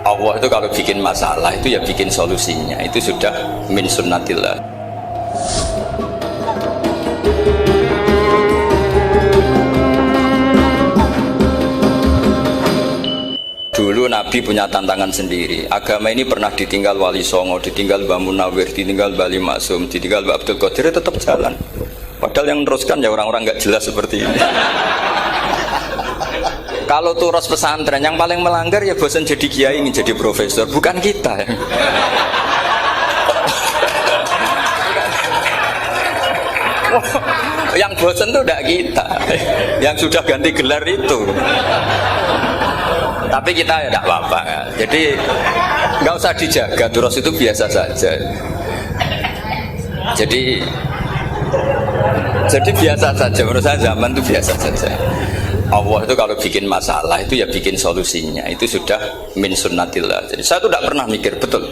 Allah itu kalau bikin masalah itu ya bikin solusinya, itu sudah min sunnatillah. Dulu Nabi punya tantangan sendiri. Agama ini pernah ditinggal Wali Songo, ditinggal Mbah Munawir, ditinggal Mbah Ali Maksum, ditinggal Mbah Abdul Qadir, tetap jalan. Padahal yang meneruskan ya orang-orang nggak jelas seperti ini. Kalau turus pesantren yang paling melanggar ya bosan jadi kiai, ingin jadi profesor, bukan kita ya. Yang bosan itu tidak kita, yang sudah ganti gelar itu. Tapi kita ya tidak apa-apa ya. Jadi nggak usah dijaga, turus itu biasa saja. Jadi biasa saja, menurut saya zaman itu biasa saja. Allah itu kalau bikin masalah itu ya bikin solusinya, itu sudah min sunnatillah. Jadi saya tuh tidak pernah mikir, betul,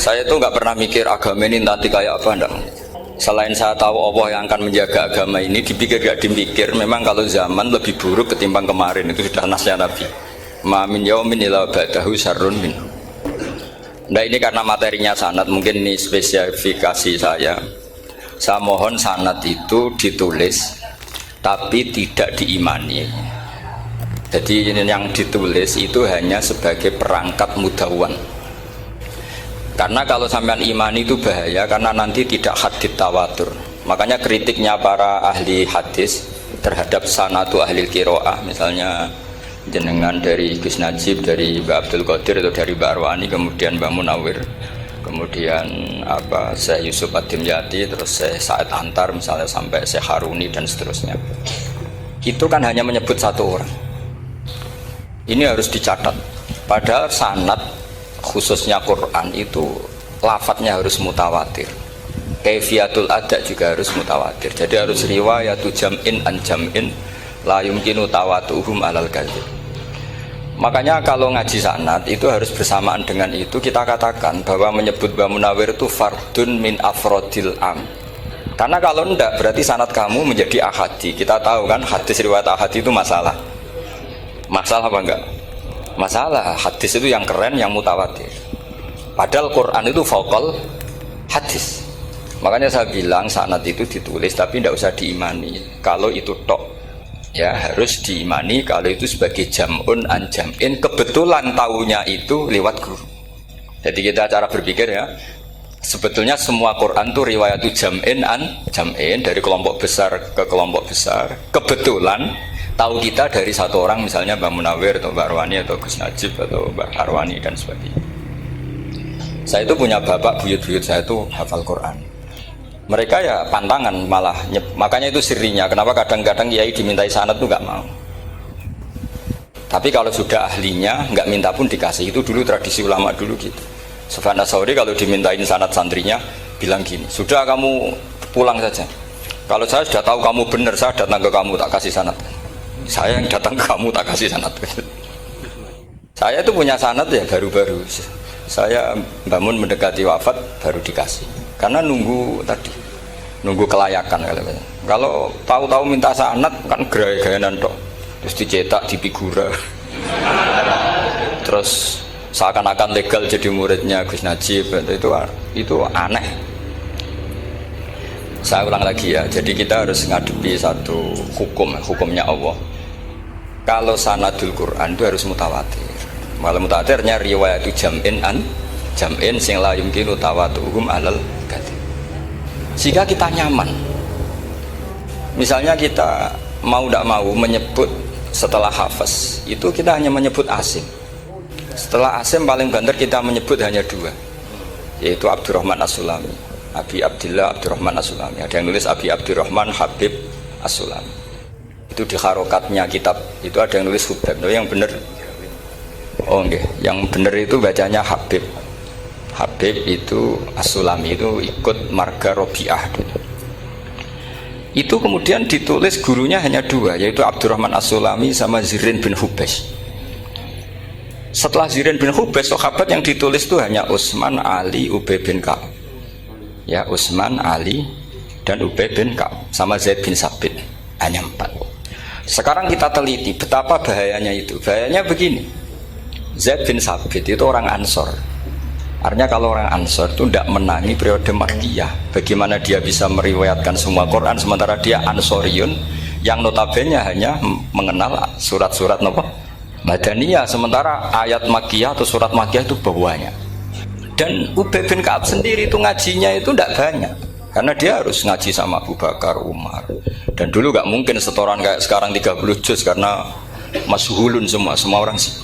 saya tuh nggak pernah mikir agama ini nanti kayak apa, enggak. Selain saya tahu Allah yang akan menjaga agama ini, dipikir gak dipikir, memang kalau zaman lebih buruk ketimbang kemarin, itu sudah nasnya Nabi. Ma min yaumin illa ba'dahu syarrun min. Nah ini karena materinya sanad, mungkin ini spesifikasi saya. Saya mohon sanad itu ditulis tapi tidak diimani. Jadi yang ditulis itu hanya sebagai perangkat mudawwan. Karena kalau sampean imani itu bahaya, karena nanti tidak hadits tawatur. Makanya kritiknya para ahli hadis terhadap sanadu ahli qiraah, misalnya jenengan dari Gus Najib, dari Mbak Abdul Qadir atau dari Mbak Arwani, kemudian Mbak Munawir, kemudian Syekh Yusuf Ad-Dimyati, terus Syekh Sa'id Antar misalnya, sampai Syekh Haruni dan seterusnya. Itu kan hanya menyebut satu orang. Ini harus dicatat. Padahal sanad khususnya Quran itu lafadznya harus mutawatir. Kaifiyatul ada juga harus mutawatir. Jadi harus riwayatu jam'in an jam'in la yumkinu tawatuhum alal kadzib. Makanya kalau ngaji sanad itu harus bersamaan dengan itu kita katakan bahwa menyebut Mbah Munawir itu fardun min afrodil am. Karena kalau enggak berarti sanad kamu menjadi ahadi. Kita tahu kan hadis riwayat ahadi itu masalah. Masalah apa enggak? Masalah. Hadis itu yang keren, yang mutawatir. Padahal Quran itu fauqal hadis. Makanya saya bilang sanad itu ditulis tapi tidak usah diimani. Kalau itu tok, ya harus diimani kalau itu sebagai jam'un an jam'in. Kebetulan tahunya itu lewat guru. Jadi kita cara berpikir ya, sebetulnya semua Quran itu riwayatu jam'in an jam'in, dari kelompok besar ke kelompok besar. Kebetulan tahu kita dari satu orang, misalnya Mbak Munawir atau Mbak Arwani atau Gus Najib atau Mbak Arwani dan sebagainya. Saya itu punya bapak, buyut-buyut saya itu hafal Quran. Mereka ya pantangan malah, makanya itu sirinya. Kenapa kadang-kadang kiai dimintai sanad itu nggak mau. Tapi kalau sudah ahlinya nggak minta pun dikasih. Itu dulu tradisi ulama dulu gitu. Sufyan Ats-Tsauri kalau dimintain sanad santrinya bilang gini, sudah kamu pulang saja. Kalau saya sudah tahu kamu benar, saya datang ke kamu tak kasih sanad. Saya yang datang ke kamu tak kasih sanad. Saya itu punya sanad ya baru-baru. Saya bangun mendekati wafat baru dikasih. Karena nunggu tadi, nunggu kelayakan. Kalau tahu-tahu minta sanad kan gaya-gayanan tok. Terus dicetak di figura. Terus seakan-akan legal jadi muridnya Gus Najib. Itu aneh. Saya ulang lagi ya. Jadi kita harus ngadepi satu hukumnya Allah. Kalau sanadul Quran itu harus mutawatir. Malah mutawatirnya riwayat jam'in an jam'in sing la yumkinu tawatuhum alal kadzib. Sehingga kita nyaman. Misalnya kita mau tidak mau menyebut setelah hafaz itu kita hanya menyebut asim. Setelah asim paling banter kita menyebut hanya dua, yaitu Abdurrahman As-Sulami, Abi Abdillah Abdurrahman As-Sulami. Ada yang nulis Abi Abdurrahman Habib As-Sulami. Itu di harokatnya kitab itu ada yang nulis Hubab. Yang benar, oh enggak, yang benar itu bacanya Habib. Habib itu As-Sulami, itu ikut marga Robi'ah. Itu kemudian ditulis gurunya hanya dua, yaitu Abdurrahman As-Sulami sama Zirin bin Hubes. Setelah Zirin bin Hubes, sahabat yang ditulis itu hanya Utsman, Ali, Ubay bin Ka'ab. Ya, Utsman, Ali dan Ubay bin Ka'ab sama Zaid bin Sabit, hanya 4. Sekarang kita teliti betapa bahayanya itu. Bahayanya begini, Zaid bin Sabit itu orang Ansor. Artinya kalau orang Ansor itu tidak menangi periode Makkiyah. Bagaimana dia bisa meriwayatkan semua Quran sementara dia Ansoriun yang notabene hanya mengenal surat-surat Madaniyah, sementara ayat Makkiyah atau surat Makkiyah itu bawahnya. Dan Ubay bin Ka'ab sendiri itu ngajinya itu tidak banyak, karena dia harus ngaji sama Abu Bakar, Umar. Dan dulu nggak mungkin setoran kayak sekarang 30 juz karena masyhulun semua orang sih.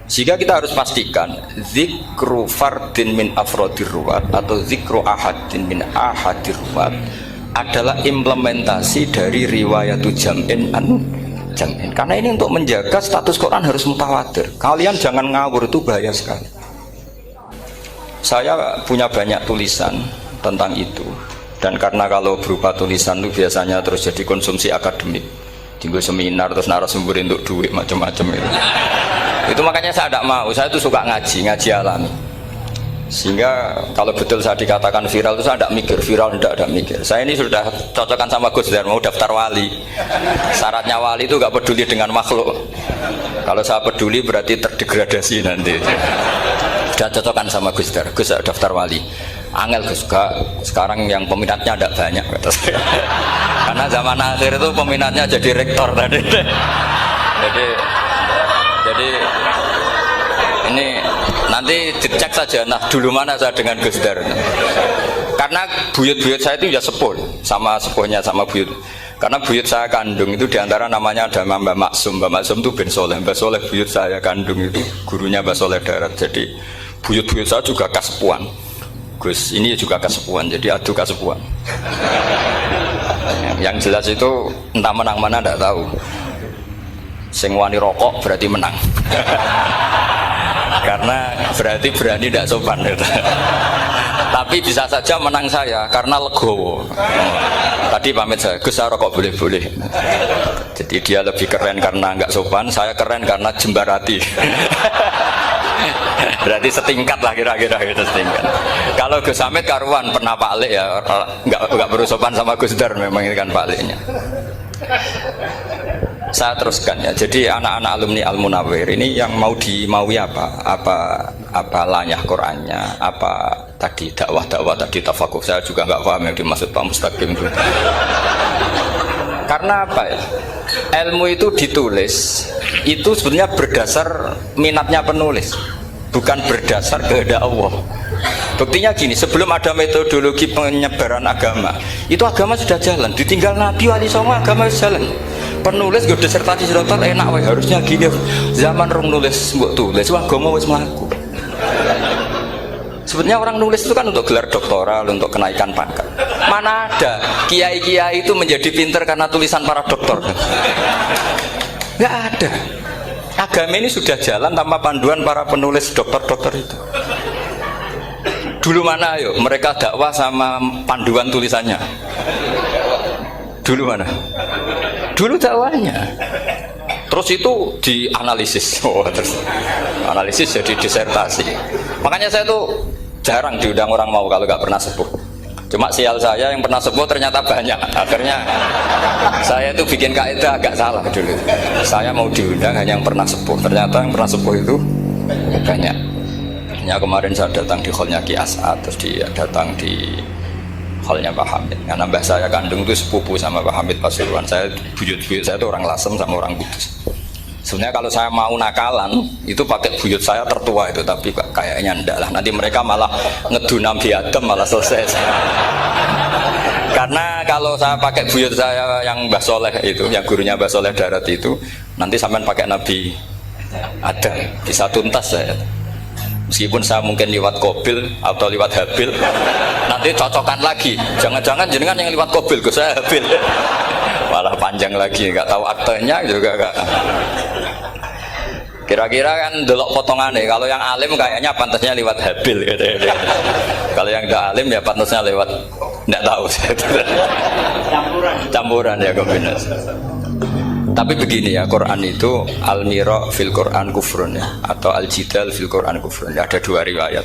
Sehingga kita harus pastikan zikru fardin min afrodir ruwat atau zikru ahadin min ahadir ruwat adalah implementasi dari riwayatu jam'in an jam'in. Karena ini untuk menjaga status Quran harus mutawatir. Kalian jangan ngawur, itu bahaya sekali. Saya punya banyak tulisan tentang itu, dan karena kalau berupa tulisan itu biasanya terus jadi konsumsi akademik, tinggal seminar terus narasumber untuk duit macam-macam itu. Itu makanya saya tidak mau, saya itu suka ngaji alami. Sehingga kalau betul saya dikatakan viral itu saya tidak mikir, viral tidak mikir. Saya ini sudah cocokkan sama Gus Dar, mau daftar wali. Syaratnya wali itu nggak peduli dengan makhluk. Kalau saya peduli berarti terdegradasi nanti. Sudah cocokkan sama Gus Dar, Gus daftar wali. Angel Gus, sekarang yang peminatnya tidak banyak. Karena zaman akhir itu peminatnya jadi rektor tadi. Jadi ini nanti dicek saja, nah dulu mana saya dengan Gus Dar. Karena buyut-buyut saya itu ya sepuh, sama sepuhnya sama buyut. Karena buyut saya kandung itu diantara namanya ada Mbak Maksum. Mbak Maksum itu bin Soleh. Mbak Soleh buyut saya kandung itu gurunya Mbak Soleh Darat. Jadi buyut-buyut saya juga kasepuan. Gus ini juga kasepuan, jadi adu kasepuan. Yang jelas itu entah menang mana tidak tahu. Sing wani rokok berarti menang. Karena berarti berani tidak sopan gitu. Tapi bisa saja menang saya karena legowo. Tadi pamit saya, Gus saya rokok boleh-boleh. Jadi dia lebih keren karena nggak sopan, saya keren karena jembarati. Berarti setingkat lah kira-kira gitu, setingkat. Kalau Gus Hamid karuan pernah Pak Alik ya, nggak berusopan sama Gus Dar, memang ini kan Pak Aliknya. Saya teruskan ya. Jadi anak-anak alumni Al-Munawwir ini yang maui apa lanyah Qurannya, apa tadi dakwah tadi tafakuh, saya juga nggak paham yang dimaksud Pak Mustaqim itu. Karena apa ya? Ilmu itu ditulis itu sebenarnya berdasar minatnya penulis, bukan berdasar kehendak Allah. Buktinya gini, sebelum ada metodologi penyebaran agama, itu agama sudah jalan. Ditinggal Nabi wali songo agama sudah jalan. Penulis gue disertasi dokter enak weh, harusnya gini. Zaman rong nulis mbok tulis wah agama wis mlaku. Sebenarnya orang nulis itu kan untuk gelar doktoral, untuk kenaikan pangkat. Mana ada kiai-kiai itu menjadi pinter karena tulisan para doktor? Nggak ada. Agama ini sudah jalan tanpa panduan para penulis dokter-dokter itu. Dulu mana ayo mereka dakwah sama panduan tulisannya? Dulu mana? Dulu dakwahnya. Terus itu dianalisis. Terus analisis jadi disertasi. Makanya saya tuh jarang diundang orang mau kalau nggak pernah sepuh. Cuma sial saya yang pernah sepuh ternyata banyak. Akhirnya saya tuh bikin kaidah agak salah dulu. Saya mau diundang hanya yang pernah sepuh. Ternyata yang pernah sepuh itu banyak. Ya, kemarin saya datang di hallnya Ki As'ad, terus dia datang di hallnya Pak Hamid. Karena mbah saya kandung itu sepupu sama Pak Hamid Pasuruan. Saya buyut-buyut saya itu orang Lasem sama orang Kudus. Sebenarnya kalau saya mau nakalan itu pakai buyut saya tertua itu, tapi kayaknya enggak lah. Nanti mereka malah ngedunam di Adam malah selesai. Karena kalau saya pakai buyut saya yang Mbah Soleh itu, yang gurunya Mbah Soleh Darat itu, nanti sampean pakai Nabi Adam bisa tuntas saya. Meskipun saya mungkin lewat Kobil atau lewat Habil, nanti cocokkan lagi. Jangan-jangan jenengan yang lewat Kobil, saya Habil. Malah panjang lagi, nggak tahu aktenya juga nggak. Kira-kira kan delok potongannya. Kalau yang alim kayaknya pantasnya lewat Habil. Gitu. Kalau yang nggak alim ya pantasnya lewat nggak tahu. Campuran ya kombinasi. Tapi begini ya, Quran itu al-mira fil Quran kufrun ya, atau al-jidal fil Quran kufrun ya, ada dua riwayat.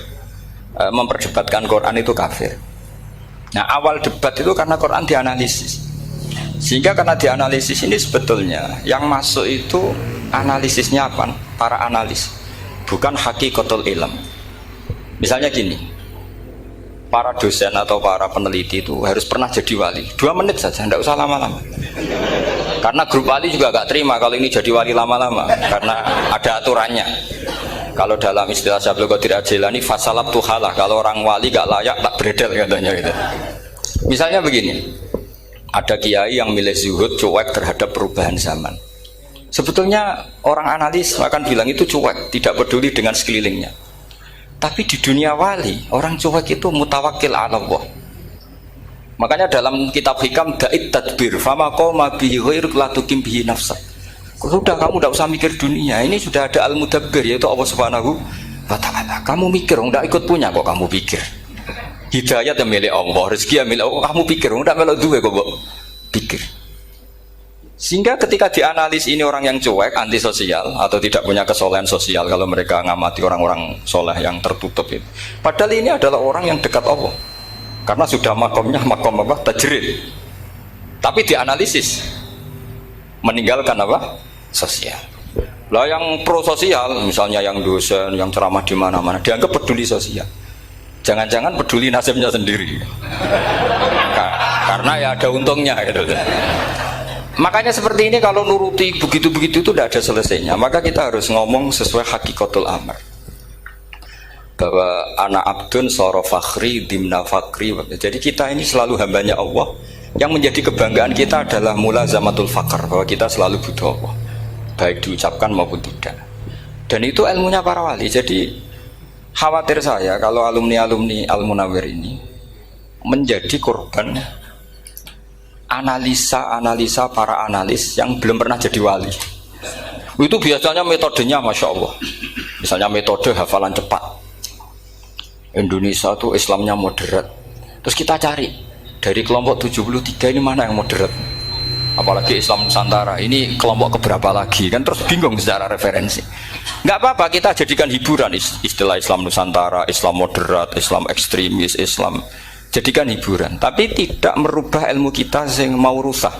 Memperdebatkan Quran itu kafir. Nah awal debat itu karena Quran dianalisis, sehingga karena dianalisis ini sebetulnya yang masuk itu analisisnya apa? Para analis. bukan hakikatul ilm. Misalnya gini, para dosen atau para peneliti itu harus pernah jadi wali 2 menit saja, tidak usah lama-lama, karena grup wali juga gak terima kalau ini jadi wali lama-lama, karena ada aturannya. Kalau dalam istilah Syaikhul Qadir Al-Jilani fasalab tuhalah, kalau orang wali gak layak tak beredel katanya gitu. Misalnya begini, ada kiai yang milih zuhud, cuek terhadap perubahan zaman. Sebetulnya orang analis akan bilang itu cuek, tidak peduli dengan sekelilingnya. Tapi di dunia wali, orang cuek itu mutawakkil ala Allah. Makanya dalam kitab hikam da'it tadbir fama qoma bihi ghairuk la tuqim bihi nafsak. Sudah, kamu tidak usah mikir dunia, ini sudah ada al-mudabbir, yaitu Allah Subhanahu wa ta'ala. Kamu mikir, tidak ikut punya kok kamu pikir. Hidayat yang milik Allah, rezeki yang milik Allah, kamu pikir, tidak melok duwe kok pikir. Sehingga ketika dianalisis ini orang yang cuek, antisosial atau tidak punya kesolehan sosial, kalau mereka ngamati orang-orang soleh yang tertutup itu, padahal ini adalah orang yang dekat Allah, karena sudah makomnya makom apa? Tajrid. Tapi dianalisis meninggalkan apa? Sosial. Lah yang pro sosial, misalnya yang dosen, yang ceramah di mana-mana, dianggap peduli sosial. Jangan-jangan peduli nasibnya sendiri. Karena ya ada untungnya gitu. Makanya seperti ini kalau nuruti begitu-begitu itu tidak ada selesainya. Maka kita harus ngomong sesuai hakikatul amr, bahwa anak abdun soro fakhri dimna fakri. Jadi kita ini selalu hambanya Allah. Yang menjadi kebanggaan kita adalah mulazamatul fakr, bahwa kita selalu butuh Allah, baik diucapkan maupun tidak. Dan itu ilmunya para wali. Jadi khawatir saya kalau alumni-alumni Al-Munawwir ini menjadi korban analisa para analis yang belum pernah jadi wali. Itu biasanya metodenya Masya Allah. Misalnya metode hafalan cepat. Indonesia tuh Islamnya moderat. Terus kita cari dari kelompok 73 ini mana yang moderat. Apalagi Islam Nusantara ini kelompok keberapa lagi, kan terus bingung secara referensi. Nggak apa-apa, kita jadikan hiburan istilah Islam Nusantara, Islam moderat, Islam ekstremis, Islam, jadikan hiburan, tapi tidak merubah ilmu kita yang mau rusak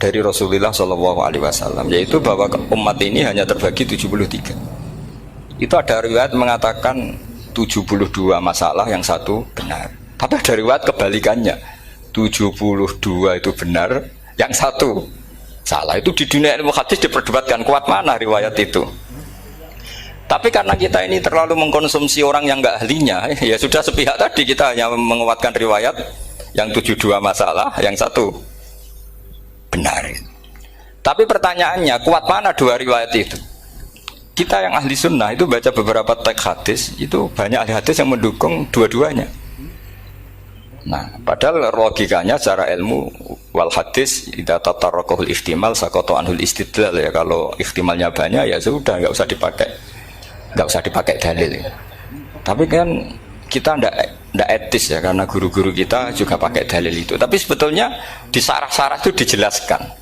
dari Rasulullah SAW, yaitu bahwa umat ini hanya terbagi 73. Itu ada riwayat mengatakan 72 masalah, yang 1 benar. Tapi ada riwayat kebalikannya, 72 itu benar, yang 1 salah. Itu di dunia ilmu hadis diperdebatkan kuat mana riwayat itu. Tapi karena kita ini terlalu mengkonsumsi orang yang nggak ahlinya, ya sudah sepihak tadi, kita hanya menguatkan riwayat yang 72 masalah, yang 1 benar. Tapi pertanyaannya, kuat mana 2 riwayat itu? Kita yang ahli sunnah itu baca beberapa teks hadis, itu banyak ahli hadis yang mendukung dua-duanya. Nah, padahal logikanya secara ilmu wal hadis idza tatarraqahul ihtimal saqata anhul istidlal, ya kalau ihtimalnya banyak ya sudah nggak usah dipakai dalil. Tapi kan kita ndak etis ya, karena guru-guru kita juga pakai dalil itu. Tapi sebetulnya di sarah-sarah itu dijelaskan.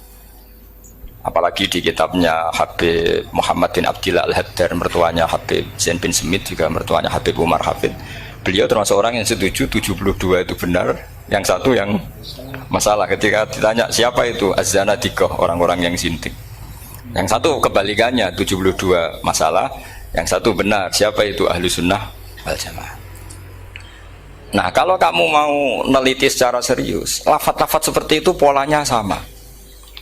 Apalagi di kitabnya Habib Muhammad bin Abdillah Al-Haddar, mertuanya Habib Zain bin Smith, juga mertuanya Habib Umar Hafid. Beliau termasuk orang yang setuju 72 itu benar, yang 1 yang masalah. Ketika ditanya siapa itu Az-Zanadiqah, orang-orang yang sintik. Yang 1 kebalikannya, 72 masalah, yang 1 benar, siapa itu ahlu sunnah wal jamaah. Nah, kalau kamu mau neliti secara serius, lafaz-lafaz seperti itu polanya sama.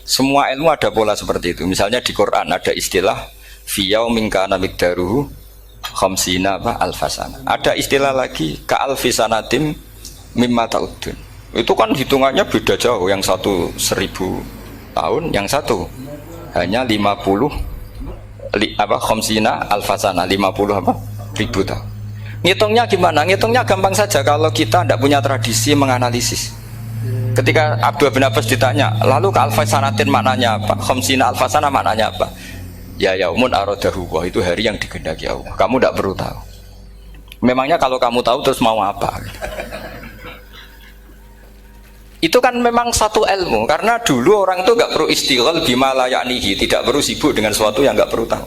Semua ilmu ada pola seperti itu. Misalnya di Quran ada istilah fi yaumin kana miqdaruhu khamsina alfasana. Ada istilah lagi ka alfisanatim mimma ta'udun. Itu kan hitungannya beda jauh, yang 1 1000 tahun, yang 1 hanya 50 khamsina alfasana, 50 ribu tahun. Ngitungnya gimana? Ngitungnya gampang saja kalau kita tidak punya tradisi menganalisis. Ketika Abdul bin Abbas ditanya, lalu ke alfasanatin maknanya apa? Khamsina alfasana maknanya apa? Ya yaumun aradahu, itu hari yang dikehendaki Allah. Kamu tidak perlu tahu. Memangnya kalau kamu tahu terus mau apa? Itu kan memang satu ilmu, karena dulu orang itu nggak perlu istighal bima la ya'nihi, tidak perlu sibuk dengan sesuatu yang nggak perlu tahu.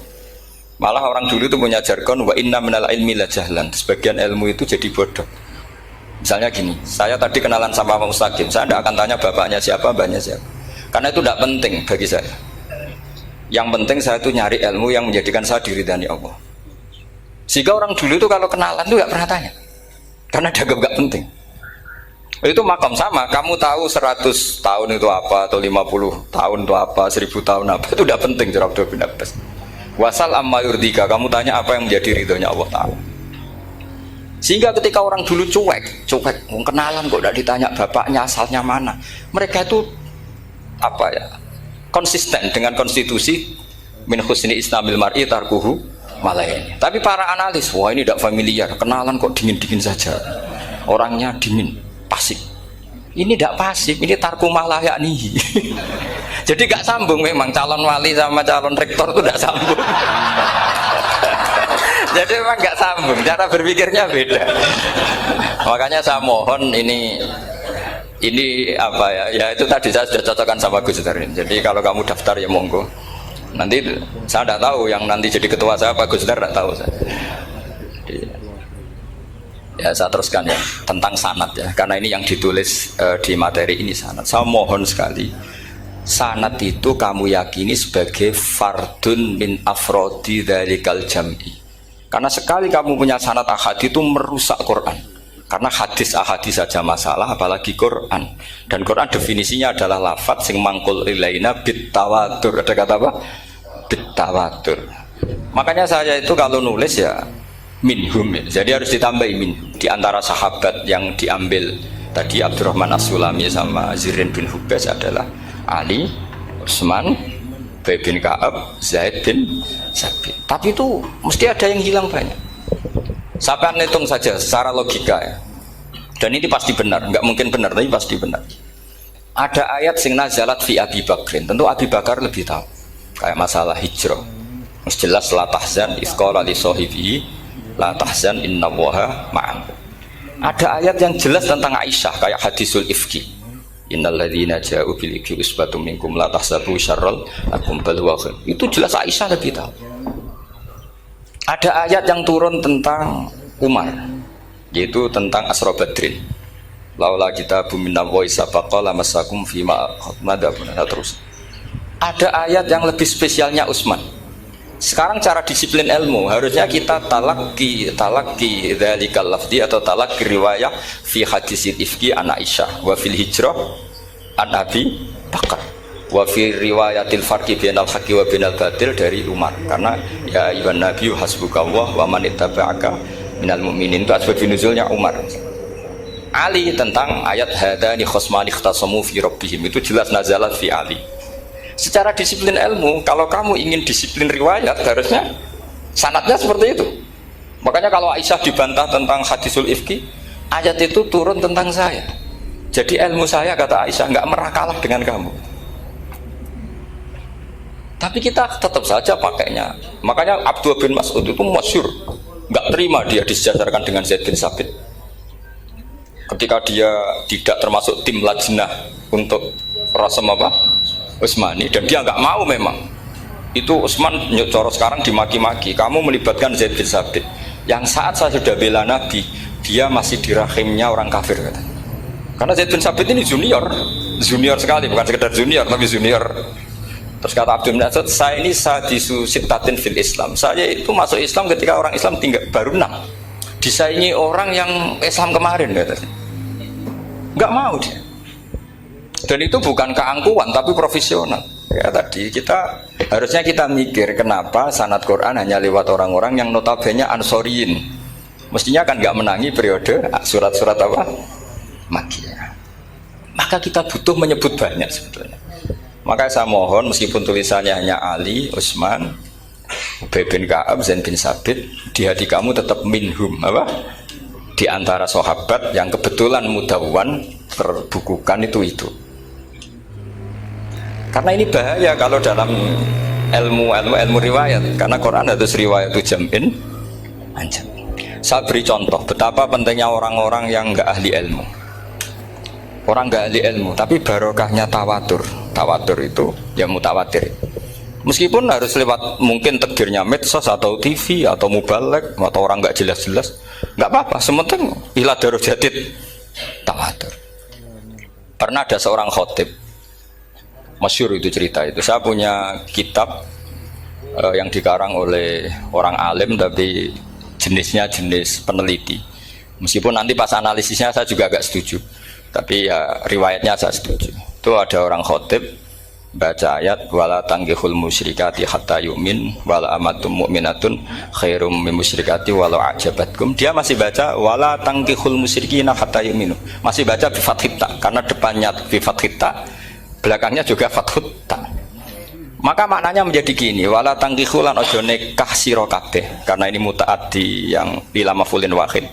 Malah orang dulu itu punya jargon wa inna minal ilmi la jahlan. Sebagian ilmu itu jadi bodoh. Misalnya gini, saya tadi kenalan sama Pak Mustaqim, saya tidak akan tanya bapaknya siapa, mbaknya siapa, karena itu tidak penting bagi saya. Yang penting saya itu nyari ilmu yang menjadikan saya diridani Allah. Sehingga orang dulu itu kalau kenalan itu nggak pernah tanya, karena dianggap nggak penting. Itu makam sama, kamu tahu 100 tahun itu apa, atau 50 tahun itu apa, 1000 tahun apa, itu udah penting cara Abdullah bin Abbas. Wasal amma yurdika, kamu tanya apa yang menjadi ridhonya Allah Ta'ala. Sehingga ketika orang dulu cuek, kenalan kok tidak ditanya bapaknya asalnya mana, mereka itu apa ya, konsisten dengan konstitusi min husni islamil mar'i tarkuhu malayani. Tapi para analis, wah ini tidak familiar, kenalan kok dingin-dingin saja, orangnya dingin, pasif. Ini tidak pasif, ini tarku malah yakni. Jadi gak sambung memang calon wali sama calon rektor itu tidak sambung. Jadi memang gak sambung, cara berpikirnya beda. Makanya saya mohon ini apa ya? Ya itu tadi saya sudah cocokkan sama Gus Dur. Jadi kalau kamu daftar ya monggo. Nanti saya tidak tahu yang nanti jadi ketua saya Pak Gus Dur, tidak tahu saya. Ya saya teruskan ya tentang sanad ya, karena ini yang ditulis di materi ini sanad. Saya mohon sekali, sanad itu kamu yakini sebagai fardun min afrodi dzalikal jam'i. Karena sekali kamu punya sanad ahad itu merusak Quran. Karena hadis ahadis saja masalah, apalagi Quran. Dan Quran definisinya adalah lafadz sing mangkul ilaina bit tawatur. Ada kata apa? Bit tawatur. Makanya saya itu kalau nulis ya minhum ya. Jadi harus ditambahi minhum. Di antara sahabat yang diambil tadi Abdurrahman As-Sulami sama Zirin bin Hubes adalah Ali, Utsman, Ubay bin Ka'ab, Zaid bin Sabit. Tapi itu mesti ada yang hilang banyak. Sampai hitung saja secara logika ya. Dan ini pasti benar, nggak mungkin benar tapi pasti benar. Ada ayat sing nazalat fi Abi Bakrin. Tentu Abi Bakar lebih tahu. Kayak masalah hijrah. Mesti jelas la tahzan isqala li sahibihi la tahzan innallaha ma'an. Ada ayat yang jelas tentang Aisyah kayak hadisul ifki. Innalladzina ja'u bil ifki usbatum minkum la tahsabu syarral lakum bal huwa khair. Itu jelas Aisyah lebih tahu. Ada ayat yang turun tentang Umar, yaitu tentang Asra Badrin. Laula kita bumina wa isabaqa lamassakum fima madabun. Terus ada ayat yang lebih spesialnya Utsman. Sekarang cara disiplin ilmu harusnya kita talaqi dzalikal lafzi atau talaqi riwayah fi hadisil ifki an Aisyah wa fil hijrah an Abi Bakar wa fi riwayatil farqi bainal haqqi wa bainal batil dari Umar. Karena ya ayyuhan nabiyyu hasbukallah wa man ittaba'aka minal mu'minin, itu asbab nuzulnya Umar. Ali tentang ayat hadani khosmani ikhtasamu fi rabbihim, itu jelas nazalat fi Ali. Secara disiplin ilmu, kalau kamu ingin disiplin riwayat, harusnya sanadnya seperti itu. Makanya kalau Aisyah dibantah tentang hadisul ifki, ayat itu turun tentang saya. Jadi ilmu saya, kata Aisyah, nggak merah kalah dengan kamu. Tapi kita tetap saja pakainya. Makanya Abdullah bin Mas'ud itu masyhur, nggak terima dia disejajarkan dengan Zaid bin Sabit. Ketika dia tidak termasuk tim lajnah untuk rasam apa? Utsmani, dan dia nggak mau memang. Itu Utsman coro sekarang dimaki-maki, kamu melibatkan Zaid bin Sabit yang saat saya sudah bela Nabi, dia masih di rahimnya orang kafir, katanya. Karena Zaid bin Sabit ini junior sekali, bukan sekedar junior tapi junior. Terus kata Abdul Nasir, saya ini sadisu sittatin fil Islam, saya itu masuk Islam ketika orang Islam tinggal baru 6, disaingi orang yang Islam kemarin, katanya. Nggak mau dia. Dan itu bukan keangkuhan tapi profesional. Ya tadi harusnya kita mikir kenapa sanad Quran hanya lewat orang-orang yang notabene ansoriyin. Mestinya kan nggak menangi periode surat-surat apa? Makkiyah. Maka kita butuh menyebut banyak sebetulnya. Maka saya mohon meskipun tulisannya hanya Ali, Utsman, Ubay bin Ka'ab, Zaid bin Sabit, di hati kamu tetap minhum apa? Di antara sahabat yang kebetulan mudawwan terbukukan itu. Karena ini bahaya kalau dalam ilmu riwayat, karena Quran harus riwayat itu jam'in anjam. Saya beri contoh betapa pentingnya orang-orang yang enggak ahli ilmu. Orang enggak ahli ilmu, tapi barokahnya tawatur. Tawatur itu ya mutawatir. Meskipun harus lewat mungkin tegirnya medsos atau TV atau mubalek atau orang enggak jelas-jelas, enggak apa-apa, sementing ila darajatid tawatur. Pernah ada seorang khotib, masyhur itu cerita itu. Saya punya kitab yang dikarang oleh orang alim tapi jenisnya jenis peneliti. Meskipun nanti pas analisisnya saya juga agak setuju, tapi ya riwayatnya saya setuju. Itu ada orang khotib baca ayat wala tangkihul musyrikati hatta yu'min wala amatum mu'minatun khairum min musyrikati walau ajabatkum. Dia masih baca wala tangkihul musyrikina hatta yu'minu. Masih baca bi fathit ta karena depannya bi fathit ta, belakangnya juga fathut ta. Maka maknanya menjadi gini, wala tangkihul lan ojo nikah sira kabeh, karena ini mutaaddi yang ila maf'ulin wahid.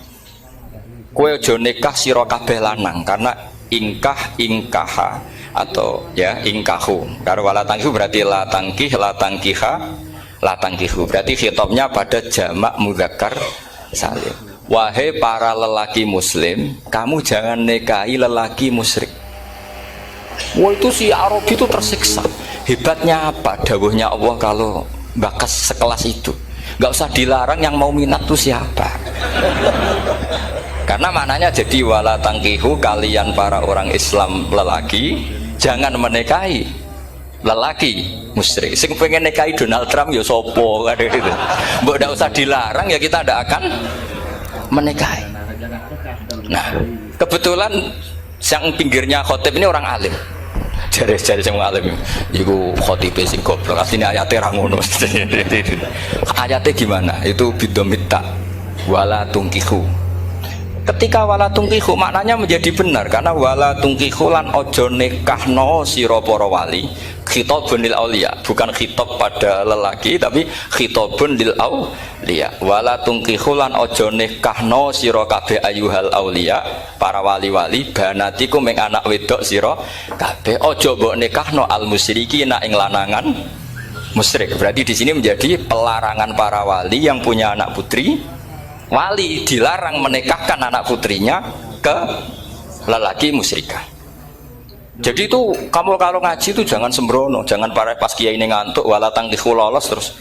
Kowe ojo nikah sira kabeh lanang, karena ingkaha atau ya ingkahu. Karena wala tangkihu berarti la tangkih, la tangkiha, la tangkihu. Berarti khitabnya pada jamak mudzakkar salim. Wahai para lelaki muslim, kamu jangan nikahi lelaki musyrik. Wah, itu si Arabi itu tersiksa. Hebatnya apa? Dawuhnya Allah kalau bakas sekelas itu. Nggak usah dilarang, yang mau minat tuh siapa? Karena maknanya jadi wala tangkihu, kalian para orang Islam lelaki jangan menikahi lelaki musyrik. Sing pengen nikahi Donald Trump ya sopo kan gitu. Mbok ndak usah dilarang ya kita ndak akan menikahi. Nah, kebetulan yang pinggirnya khotib ini orang alim. Jari-jari sing alim iku khotibe sing goblok. Asline ayate ra ngono. Ayate gimana? Itu bidomita wala tungkihu. Ketika wala tungkihu maknanya menjadi benar, karena wala tungkihu lan ojo nikahno sira para wali, khitabun lil auliya, bukan khitab pada lelaki tapi khitabun lil auliya. Wala tungkihu lan ojo nikahno sira kabeh ayuhal auliya, para wali-wali, banatiku ming anak wedok sira kabeh, ojo mbok nikahno al musyrikina ing lanangan musyrik. Berarti di sini menjadi pelarangan para wali yang punya anak putri. Wali dilarang menikahkan anak putrinya ke lelaki musyrikah. Jadi itu kamu kalau ngaji itu jangan sembrono, jangan pas kiai ini ngantuk wala tangkihu lolos terus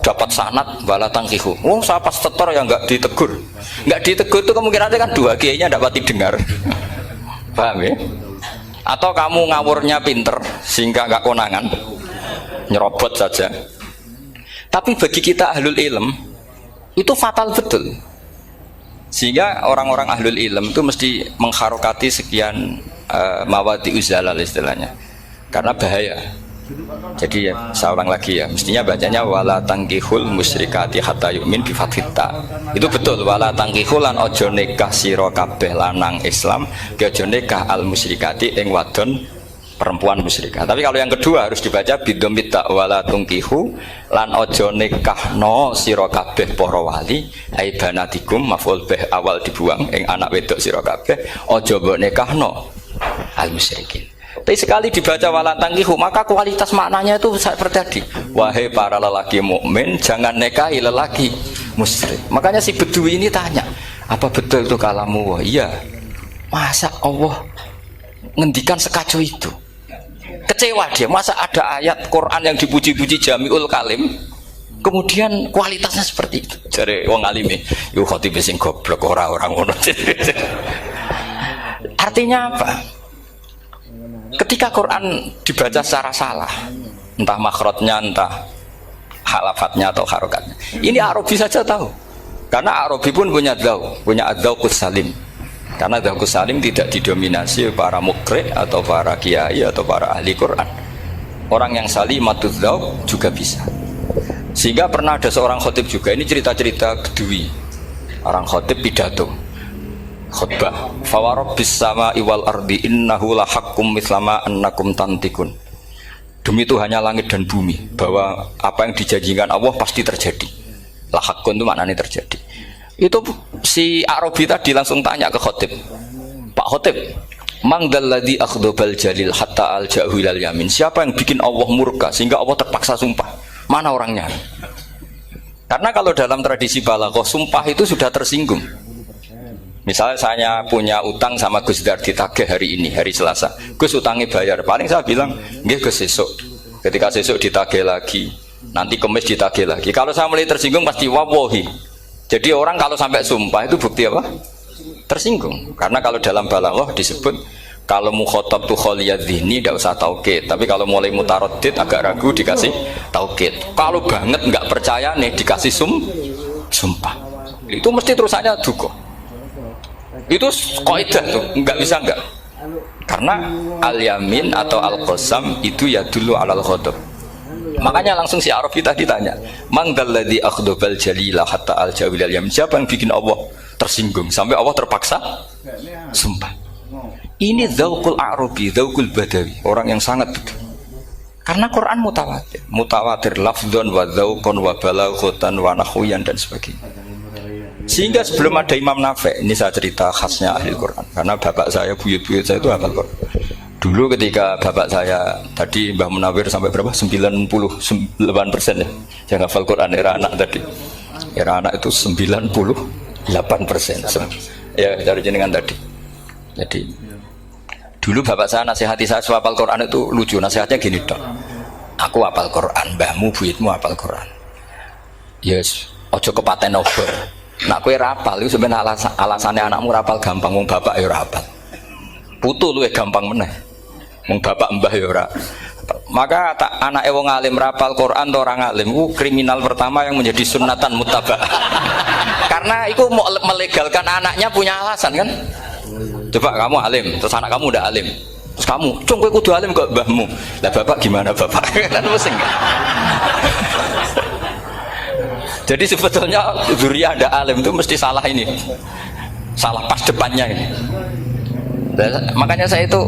dapat sanad wala tangkihu. Oh, saya pas setor yang nggak ditegur itu kemungkinannya kan dua kiainya dapat didengar. Paham ya? Atau kamu ngawurnya pinter sehingga nggak konangan, nyerobot saja. Tapi bagi kita ahlul ilm itu fatal betul, sehingga orang-orang ahlul ilm itu mesti mengharokati sekian mawadi uzalal istilahnya, karena bahaya. Jadi ya, saya ulang lagi ya, mestinya bacanya wala tangkihul musyrikati hatta yu'min bi fathita. Itu betul, wala tangkihul lan ojo nikah sira kabeh lanang Islam ke ojo nikah al musyrikati ing wadon perempuan musyrikah. Tapi kalau yang kedua harus dibaca bidomita wala tungkihu lan ojo nikahno sira kabeh para wali ai banatikum maf'ul bih awal dibuang ing anak wedok sira kabeh ojo mbok nikahno al musyrikin. Tapi sekali dibaca wala tangkihu maka kualitas maknanya itu seperti tadi, wahai para lelaki mukmin jangan nikahi lelaki musyrik. Makanya si Bedui ini tanya, apa betul itu kalamu? Iya. Masa Allah ngendikan sekacau itu? Kecewa dia, masa ada ayat Quran yang dipuji-puji Jamiul Kalim kemudian kualitasnya seperti itu. Jare wong alime yo khotibe sing goblok ora-ora ngono. Artinya apa? Ketika Quran dibaca secara salah, entah makhrajnya, entah halafatnya atau harokatnya, ini Arabi saja tahu, karena Arabi pun punya adzauqus salim. Karena dzauqus salim tidak didominasi para mukri atau para kiai atau para ahli Quran. Orang yang salimatudz dzauq juga bisa. Sehingga pernah ada seorang khotib juga, ini cerita-cerita Bedui. Orang khotib pidato khutbah, fawarabbis samaa'i wal ardi innahu lahaqqum mislama annakum tantikun. Demi Tuhannya langit dan bumi, bahwa apa yang dijanjikan Allah pasti terjadi. Lahaqqun itu maknanya terjadi. Itu si Arabi tadi langsung tanya ke khotib, Pak Khotib, mangdalladzi akhdobal jalil hatta al-ja'hu ilal yamin, siapa yang bikin Allah murka sehingga Allah terpaksa sumpah? Mana orangnya? Karena kalau dalam tradisi balaghah sumpah itu sudah tersinggung. Misalnya saya punya utang sama Gus Dar ditagih hari ini, hari Selasa, Gus utangnya bayar, paling saya bilang nggih Gus sesuk. Ketika sesuk ditagih lagi, nanti Kamis ditagih lagi. Kalau saya mulai tersinggung pasti wawahi. Jadi orang kalau sampai sumpah itu bukti apa? Tersinggung. Karena kalau dalam balaghah disebut kalau mukhatab tuh khaliyadz dzihni tidak usah taukid, tapi kalau mulai mutaraddid agak ragu dikasih taukid. Kalau banget nggak percaya nih dikasih sumpah. Itu mesti terusannya duga. Itu kaidah tuh, nggak bisa enggak. Karena al-yamin atau al-qasam itu ya dulu alal ghadab. Makanya langsung si Arabi tadi tanya, "Man dzalladzi akhdabal jalila hatta al-jawil al-yamin?" Siapa yang bikin Allah tersinggung sampai Allah terpaksa sumpah. Ini dzauqul Arabi, dzauqul Badawi, orang yang sangat betul. Karena Quran mutawatir, mutawatir lafdzon wa dzauqon wa balaghatan wa nahwiyan dan sebagainya. Sehingga sebelum ada Imam Nafi', ini saya cerita khasnya ahli Quran. Karena bapak saya, buyut-buyut saya itu hafal Quran. Dulu ketika bapak saya tadi Mbah Munawir sampai berapa? 98% ya. Yang hafal Quran era anak tadi. Era anak itu 98%. Ya, dari jenengan tadi. Jadi dulu bapak saya nasihati saya hafal Quran itu lucu. Nasihatnya gini dok. Aku hafal Quran, mbahmu buyutmu hafal Quran. Yes, ojo kepaten obor. Nak kowe rapal itu sebenarnya alasannya anakmu rapal gampang, wong bapak ya rapal. Putu luwih gampang meneh. Wong bapak mbah ya ora. Maka tak anake wong alim rapal Quran atau orang alim ku kriminal pertama yang menjadi sunnatan muttaba'ah. Karena itu mau melegalkan anaknya punya alasan kan? Coba kamu alim, terus anak kamu udah alim. Terus kamu, "Cung kowe kudu alim kok mbahmu." Lah bapak gimana bapak? Kan pusing. Jadi sebetulnya dzurriyyah ada alim itu mesti salah ini. Salah pas depannya ini. Dan makanya saya itu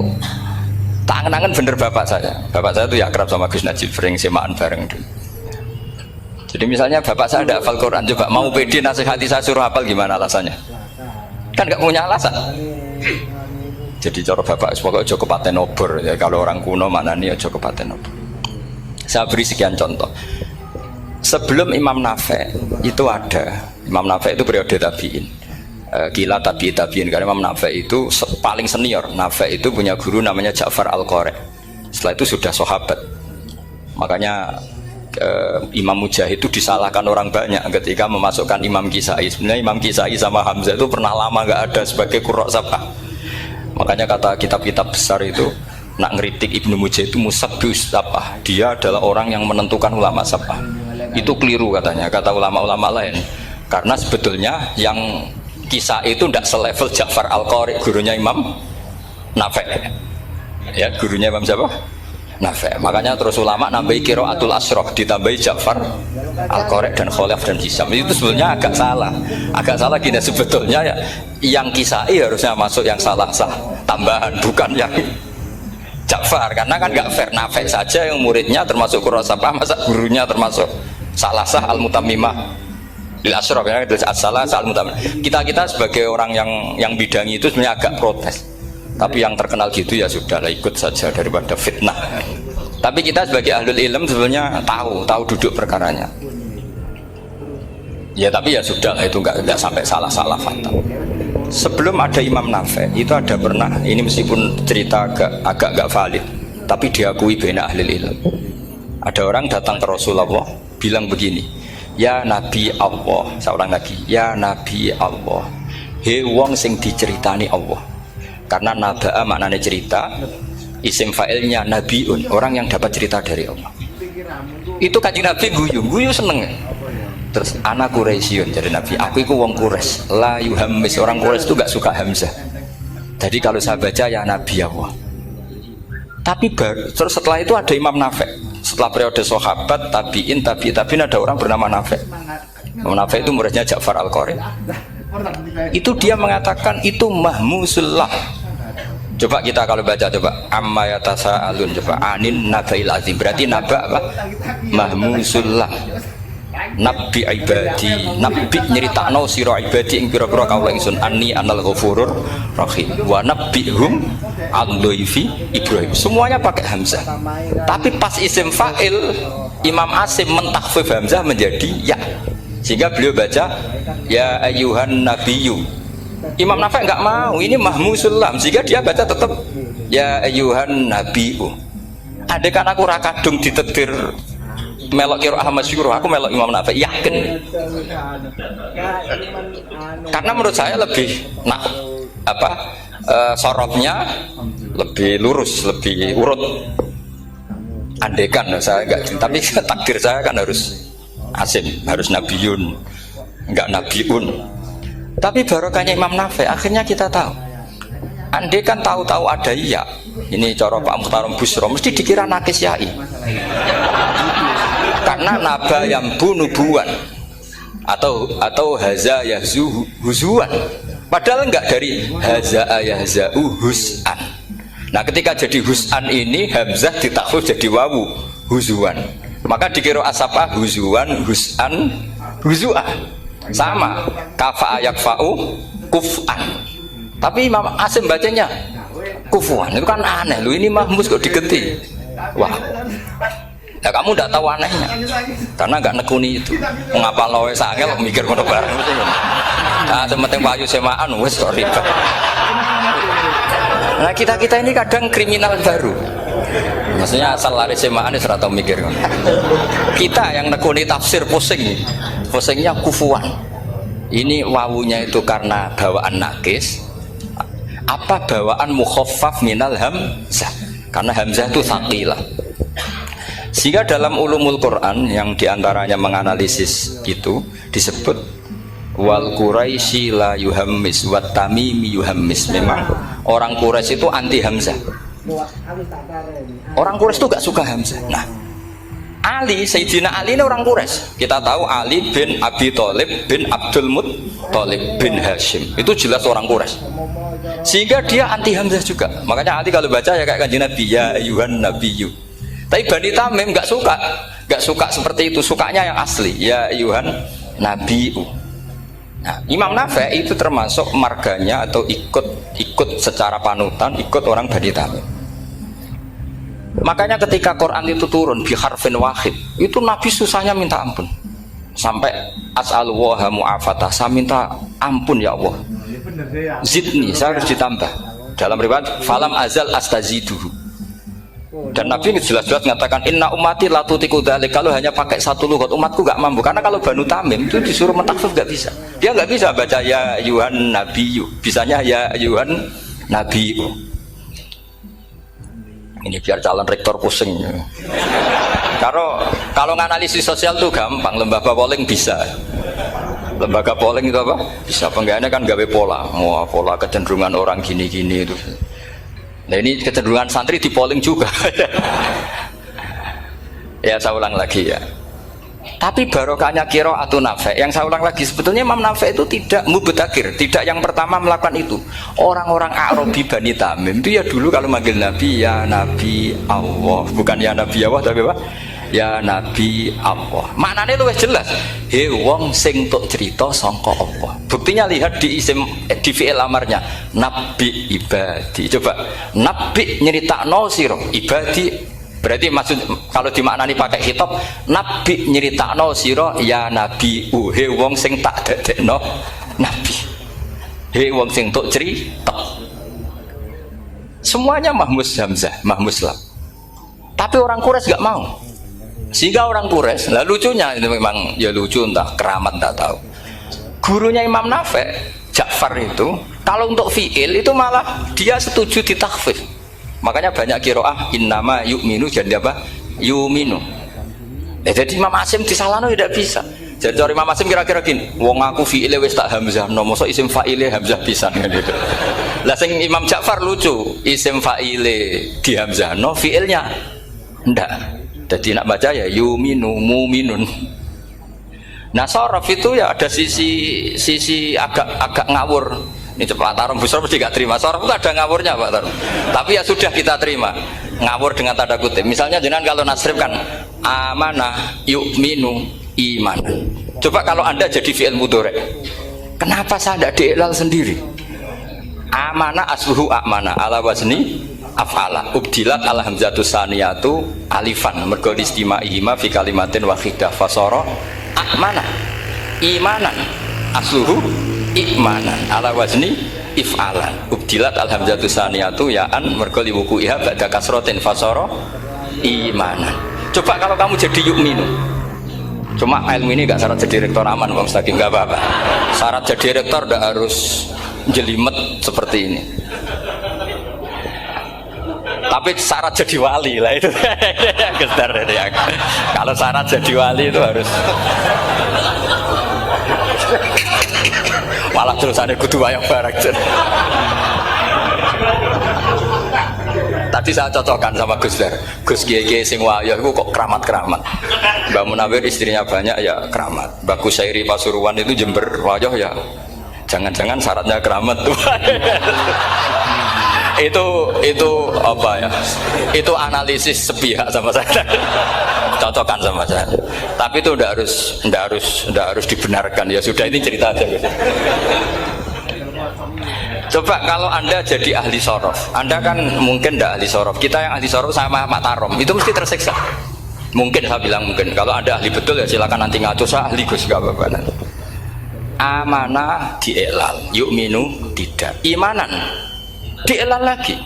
tak angen-angen bener bapak saya. Bapak saya itu ya akrab sama Gus Najib, sering semaan bareng dulu. Jadi misalnya bapak saya ada hafal Quran, coba mau pede nasihati saya suruh hafal gimana alasannya? Kan nggak punya alasan. Jadi cara bapak pokoknya ojo kepaten obor ya, kalau orang kuno mana nih ojo kepaten obor. Saya beri sekian contoh. Sebelum Imam Nafi' itu ada. Imam Nafi' itu periode tabi'in. Gila tabi'in karena Imam Nafi' itu paling senior. Nafi' itu punya guru namanya Ja'far Al-Qari. Setelah itu sudah sahabat. Makanya Imam Mujahid itu disalahkan orang banyak ketika memasukkan Imam Kisai. Sebenarnya Imam Kisai sama Hamzah itu pernah lama nggak ada sebagai qurra sab'ah. Makanya kata kitab-kitab besar itu nak ngeritik Ibnu Mujahid itu musabbihus sab'ah. Dia adalah orang yang menentukan ulama sab'ah. Itu keliru katanya, kata ulama-ulama lain. Karena sebetulnya yang Kisah itu tidak selevel Ja'far Al-Qari, gurunya Imam Nafi'. Ya, gurunya Imam siapa? Nafi'. Makanya terus ulama nambahi qiraatul asyrah, ditambahi Ja'far Al-Qari dan Khalaf dan Hisam. Itu sebetulnya agak salah. Agak salah gini sebetulnya ya, yang Kisah harusnya masuk yang salah sah tambahan, bukan yang Ja'far, karena kan nggak fair. Nafi' saja yang muridnya termasuk qurra sab'ah, masa gurunya termasuk salah sah al-mutammimah lil asyraf ya, as-salah sah al-mutammimah. Kita sebagai orang yang bidangi itu sebenarnya agak protes. Tapi yang terkenal gitu ya sudahlah, ikut saja daripada fitnah. Tapi kita sebagai ahlul ilm sebenarnya tahu duduk perkaranya. Ya tapi ya sudah, itu nggak sampai salah fatal. Sebelum ada Imam Nafi' itu ada pernah, ini meskipun cerita agak nggak valid, tapi diakui bena ahlul ilm. Ada orang datang ke Rasulullah bilang begini, "Ya Nabi Allah," seorang lagi, "Ya Nabi Allah, he wong sing diceritani Allah." Karena naba'a maknanya cerita, isim fa'ilnya nabiun, orang yang dapat cerita dari Allah. Itu Kanjeng Nabi guyu seneng. Terus anak Quraisyun, jadi Nabi, aku itu wong Quraisy, la yuhammis, orang Quraisy itu gak suka hamzah. Jadi kalau saya baca ya Nabi Allah. Tapi terus setelah itu ada Imam Nafi'. Setelah periode sahabat, tabi'in ada orang bernama Nafi'. Imam Nafi' itu muridnya Ja'far Al-Qari. Itu dia mengatakan itu mahmusullah. Coba kita kalau baca coba amma yatasaalun, coba anin nabail azim, berarti naba apa? Mahmusullah. Nabi ibadi, nabi nyeritakno sira ibadi ing pira-pira kaula ingsun anni anal ghafurur rahim wa nabbihum an dhaifi Ibrahim. Semuanya pakai hamzah. Tapi pas isim fa'il Imam Asim mentakhfif hamzah menjadi ya. Sehingga beliau baca ya ayyuhan nabiyyu. Imam Nafi' enggak mau, ini mahmusul lam, sehingga dia baca tetap ya ayyuhan nabiyyu. Andai kan aku ra kadung ditetir melok qiraah masyhur, aku melok Imam Nafi', yakin. Karena menurut saya lebih sorotnya lebih lurus, lebih urut. Andekan saya enggak, tapi takdir saya kan harus Asim, harus Nabiyun. enggak nabiun. Tapi barokahnya Imam Nafi akhirnya kita tahu. Andai kan tahu-tahu ada iya, ini cara Pak Mukhtarom Busro mesti dikira nakis yai. Karena naba yang bunubuan atau haza yahzu huzuan. Padahal enggak dari haza yahza'u hus'an. Nah, ketika jadi hus'an ini hamzah ditakhfif jadi wawu huzuan. Maka dikira asapa huzuan, hus'an, huzu'ah. Sama kafa yakfa'u kuf'an. Tapi Imam Asim bacanya kufuan, itu kan aneh. Lu ini mahmus kok digenti. Wah, ya kamu tidak tahu anehnya, karena nggak nekuni itu. Mengapa loe sangel mikir ngono bareng mesti. Nah, sementing payu semaan wes kok ribet. Nah, kita ini kadang kriminal baru. Maksudnya asal lari semaan wis ora tau mikir. Kita yang nekuni tafsir pusingnya kufuan. Ini wawunya itu karena bawaan nakis. Apa bawaan mukhaffaf minal hamzah? Karena hamzah itu tsaqilah. Sehingga dalam ulumul Quran yang diantaranya menganalisis itu disebut wal Quraisy la yuhammis wat tamimi yuhammis. Memang orang Quraisy itu anti hamzah. Orang Quraisy itu gak suka hamzah. Nah, Ali, Sayyidina Ali ini orang Quraisy. Kita tahu Ali bin Abi Thalib bin Abdul Muttalib bin Hashim. Itu jelas orang Quraisy. Sehingga dia anti hamzah juga. Makanya Ali kalau baca ya kayak Kanjeng Nabi, ya ayuhan nabiyyu. Tapi Bani Tamim nggak suka seperti itu. Sukanya yang asli, ya ayuhan nabiyyu. Nah, Imam Nafi itu termasuk marganya atau ikut secara panutan, ikut orang Bani Tamim. Makanya ketika Quran itu turun bi harfin wahid, itu Nabi susahnya minta ampun. Sampai as'alullaha mu'afatah, saya minta ampun ya Allah. Zidni, saya harus ditambah. Dalam riwayat falam azal astaziduhu. Dan Nabi jelas-jelas mengatakan inna ummati la tutiku dzalik. Kalau hanya pakai satu lughat umatku gak mampu. Karena kalau Banu Tamim itu disuruh mentakhfif gak bisa. Dia gak bisa baca ya ayuhan nabiyyu. Bisanya ya ayuhan nabiyyu. Ini biar calon rektor pusing. Kalau nganalisis sosial tuh gampang, lembaga polling bisa. Lembaga polling itu apa? Bisa. Penggawaannya kan gawe pola. Wah, pola kecenderungan orang gini-gini itu. Nah, ini kecenderungan santri di polling juga. Ya, saya ulang lagi ya. Tapi barokahnya qiraatun Nafi. Yang saya ulang lagi, sebetulnya Imam Nafi itu tidak mubtadikir, tidak yang pertama melakukan itu. Orang-orang Arabi Bani Tamim itu ya dulu kalau manggil Nabi ya Nabi Allah, bukan ya Nabi Allah tapi apa? Ya Nabi Allah. Maknanya luwih jelas. He wong sing tok cerita sangka Allah. Buktinya lihat di isim di fi'il amarnya. Nabi ibadi. Coba nabi nyeritakno sira ibadi. Berarti maksud kalau dimaknani pakai khitab, nabi nyeritakno sira ya Nabi. He wong sing tak dadekno nabi. He wong sing tok cerita. Semuanya mahmus hamzah, mahmus lam. Tapi orang Quraisy gak mau. Sehingga orang Quraisy, lah lucunya itu memang ya lucu entah keramat tak tahu. Gurunya Imam Nafi, Ja'far itu, kalau untuk fi'il itu malah dia setuju ditakhfif. Makanya banyak qiraah innama yu'minu jadi apa? Yu'minu. Jadi Imam Asim disalahno tidak bisa. Jadi Imam Asim kira-kira gini, wong aku fi'ile wis tak hamzah, no mosok isim fa'ile hamzah pisan gitu. Lah sing Imam Ja'far lucu, isim fa'ile di hamzah, no fi'ilnya ndak. Jadi nak baca ya yuminu muminun. Nah sorof itu ya ada sisi agak ngawur. Ini Pak Tarom Busro mesti gak terima. Sorof itu ada ngawurnya Pak Tarom. Tapi ya sudah kita terima. Ngawur dengan tanda kutip. Misalnya jenengan kalau nasrif kan amanah yu'minu iman. Coba kalau Anda jadi fi'il mudhari. Kenapa saya tidak diiklal sendiri? Amanah asluhu amana ala wazni af'ala ubdilat al hamzatu saniyatu alifan mergo istimaihima fi kalimatin wahidah fasara amana imanan asluhu imanan ala wazni if'alan ubdilat al hamzatu saniyatu ya'an mergo liwuku'iha ba'da kasratin fasara imanan. Coba kalau kamu jadi yu'minu. Cuma ilmu ini gak syarat jadi rektor aman Bang Mustaqim, gak apa-apa. Syarat jadi rektor gak harus jelimet seperti ini. Tapi syarat jadi wali lah itu gestar ya. Kalau syarat jadi wali itu harus Malah terusane kudu wayang bareng. Tadi saya cocokkan sama Gus Dar. Gus Kiai sing wayah itu kok keramat-keramat. Mbak Munawir istrinya banyak ya keramat. Mbak Kusairi Pasuruan itu Jember wayah ya. Jangan-jangan syaratnya keramat tuh. itu apa ya? Itu analisis sepihak sama saya. Cocokkan sama saya. Tapi itu ndak harus dibenarkan. Ya sudah, ini cerita aja Gus. Coba kalau Anda jadi ahli sorof, Anda kan mungkin tidak ahli sorof. Kita yang ahli sorof sama Matarom itu mesti tersiksa. Mungkin saya bilang mungkin. Kalau Anda ahli betul ya silakan nanti ngaco, saya ahli Gus, gak apa-apa. Amanah dielal, yu'minu tidak. Imanan dielal lagi,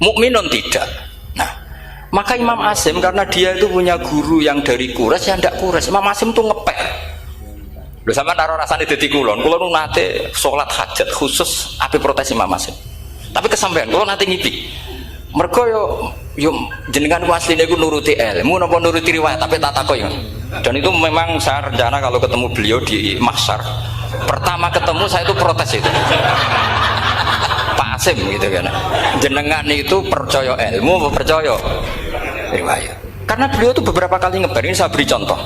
mukminun tidak. Nah, maka Imam Asim karena dia itu punya guru yang dari Quraisy, yang tidak Quraisy. Imam Asim tuh ngepek. Lho sampean taruh rasane dadi kulon nate salat hajat khusus ape protes Imam Asim. Tapi kesampean kula nate ngipi. Mergo yo jenengan ku asline ku nuruti ilmu napa nuruti riwayat, tapi tak takoki. Dan itu memang saya rencana kalau ketemu beliau di mahsyar. Pertama ketemu saya itu protes itu. Pak Asim gitu kan. Jenengan itu percaya ilmu apa percaya riwayat? Karena beliau itu beberapa kali ngebar, ini saya beri contoh.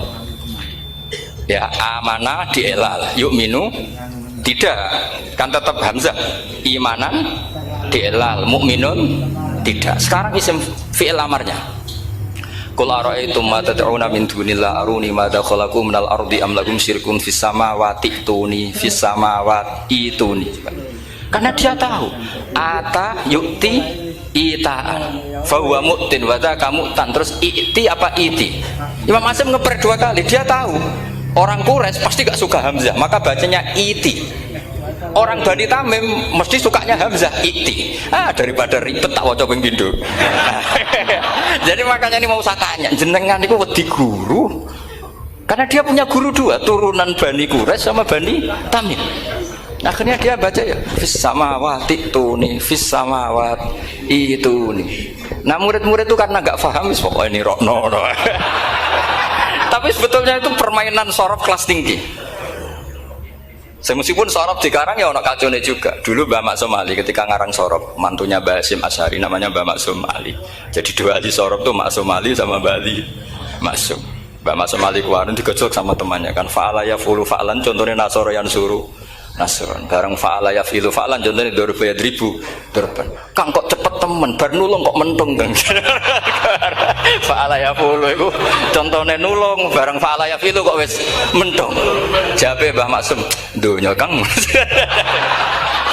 Ya, amanah dielal, yu'minu tidak, kan tetap hamzah. Imanan dielal, mukminun tidak. Sekarang isim fi'il amarnya. Qul ara'aytum ma tad'una min dunillah aruni madza khalaqu minal ardi am lahum syirkun fis samawati tuni fis samawati tuni. Karena dia tahu ata yu'ti itaan fa huwa mu'tin wa dzaka mu'tan. Terus iti apa iti? Imam Asim ngeper dua kali, dia tahu orang Quraisy pasti gak suka hamzah, maka bacanya iti. Orang Bani Tamim mesti sukanya hamzah, iti. Daripada ribet tak waca ping pindho. Jadi makanya ini mau saya tanya, jenengan niku wedi guru? Karena dia punya guru dua, turunan Bani Quraisy sama Bani Tamim. Akhirnya dia baca ya fis samawati tuni fis samawati ituni. Nah murid-murid itu karena gak paham wis pokoknya ini rokno. Tapi sebetulnya itu permainan sorof kelas tinggi. Meskipun sorof dikarang ya ono kacone juga. Dulu Mbak Maksum Ali ketika ngarang sorof, mantunya Mbak Hasim Asy'ari namanya Mbak Maksum Ali. Jadi dua ahli sorof tuh Maksum Ali sama Mbak Ali Maksum. Mbak Maksum Ali kemarin digojok sama temannya kan, fa'ala yaf'ulu fa'lan, contohnya nasoro yang suruh nasron. Bareng fa'ala yafilu fa'lan, contohnya dorba yadribu dorban. Kang kok cepet temen, bar nulung kok mentung Kang. Fa'ala yaf'ulu itu contohnya nulung, bareng fa'ala yafilu kok wis mentung. Jawabe Mbah Maksum, donya Kang.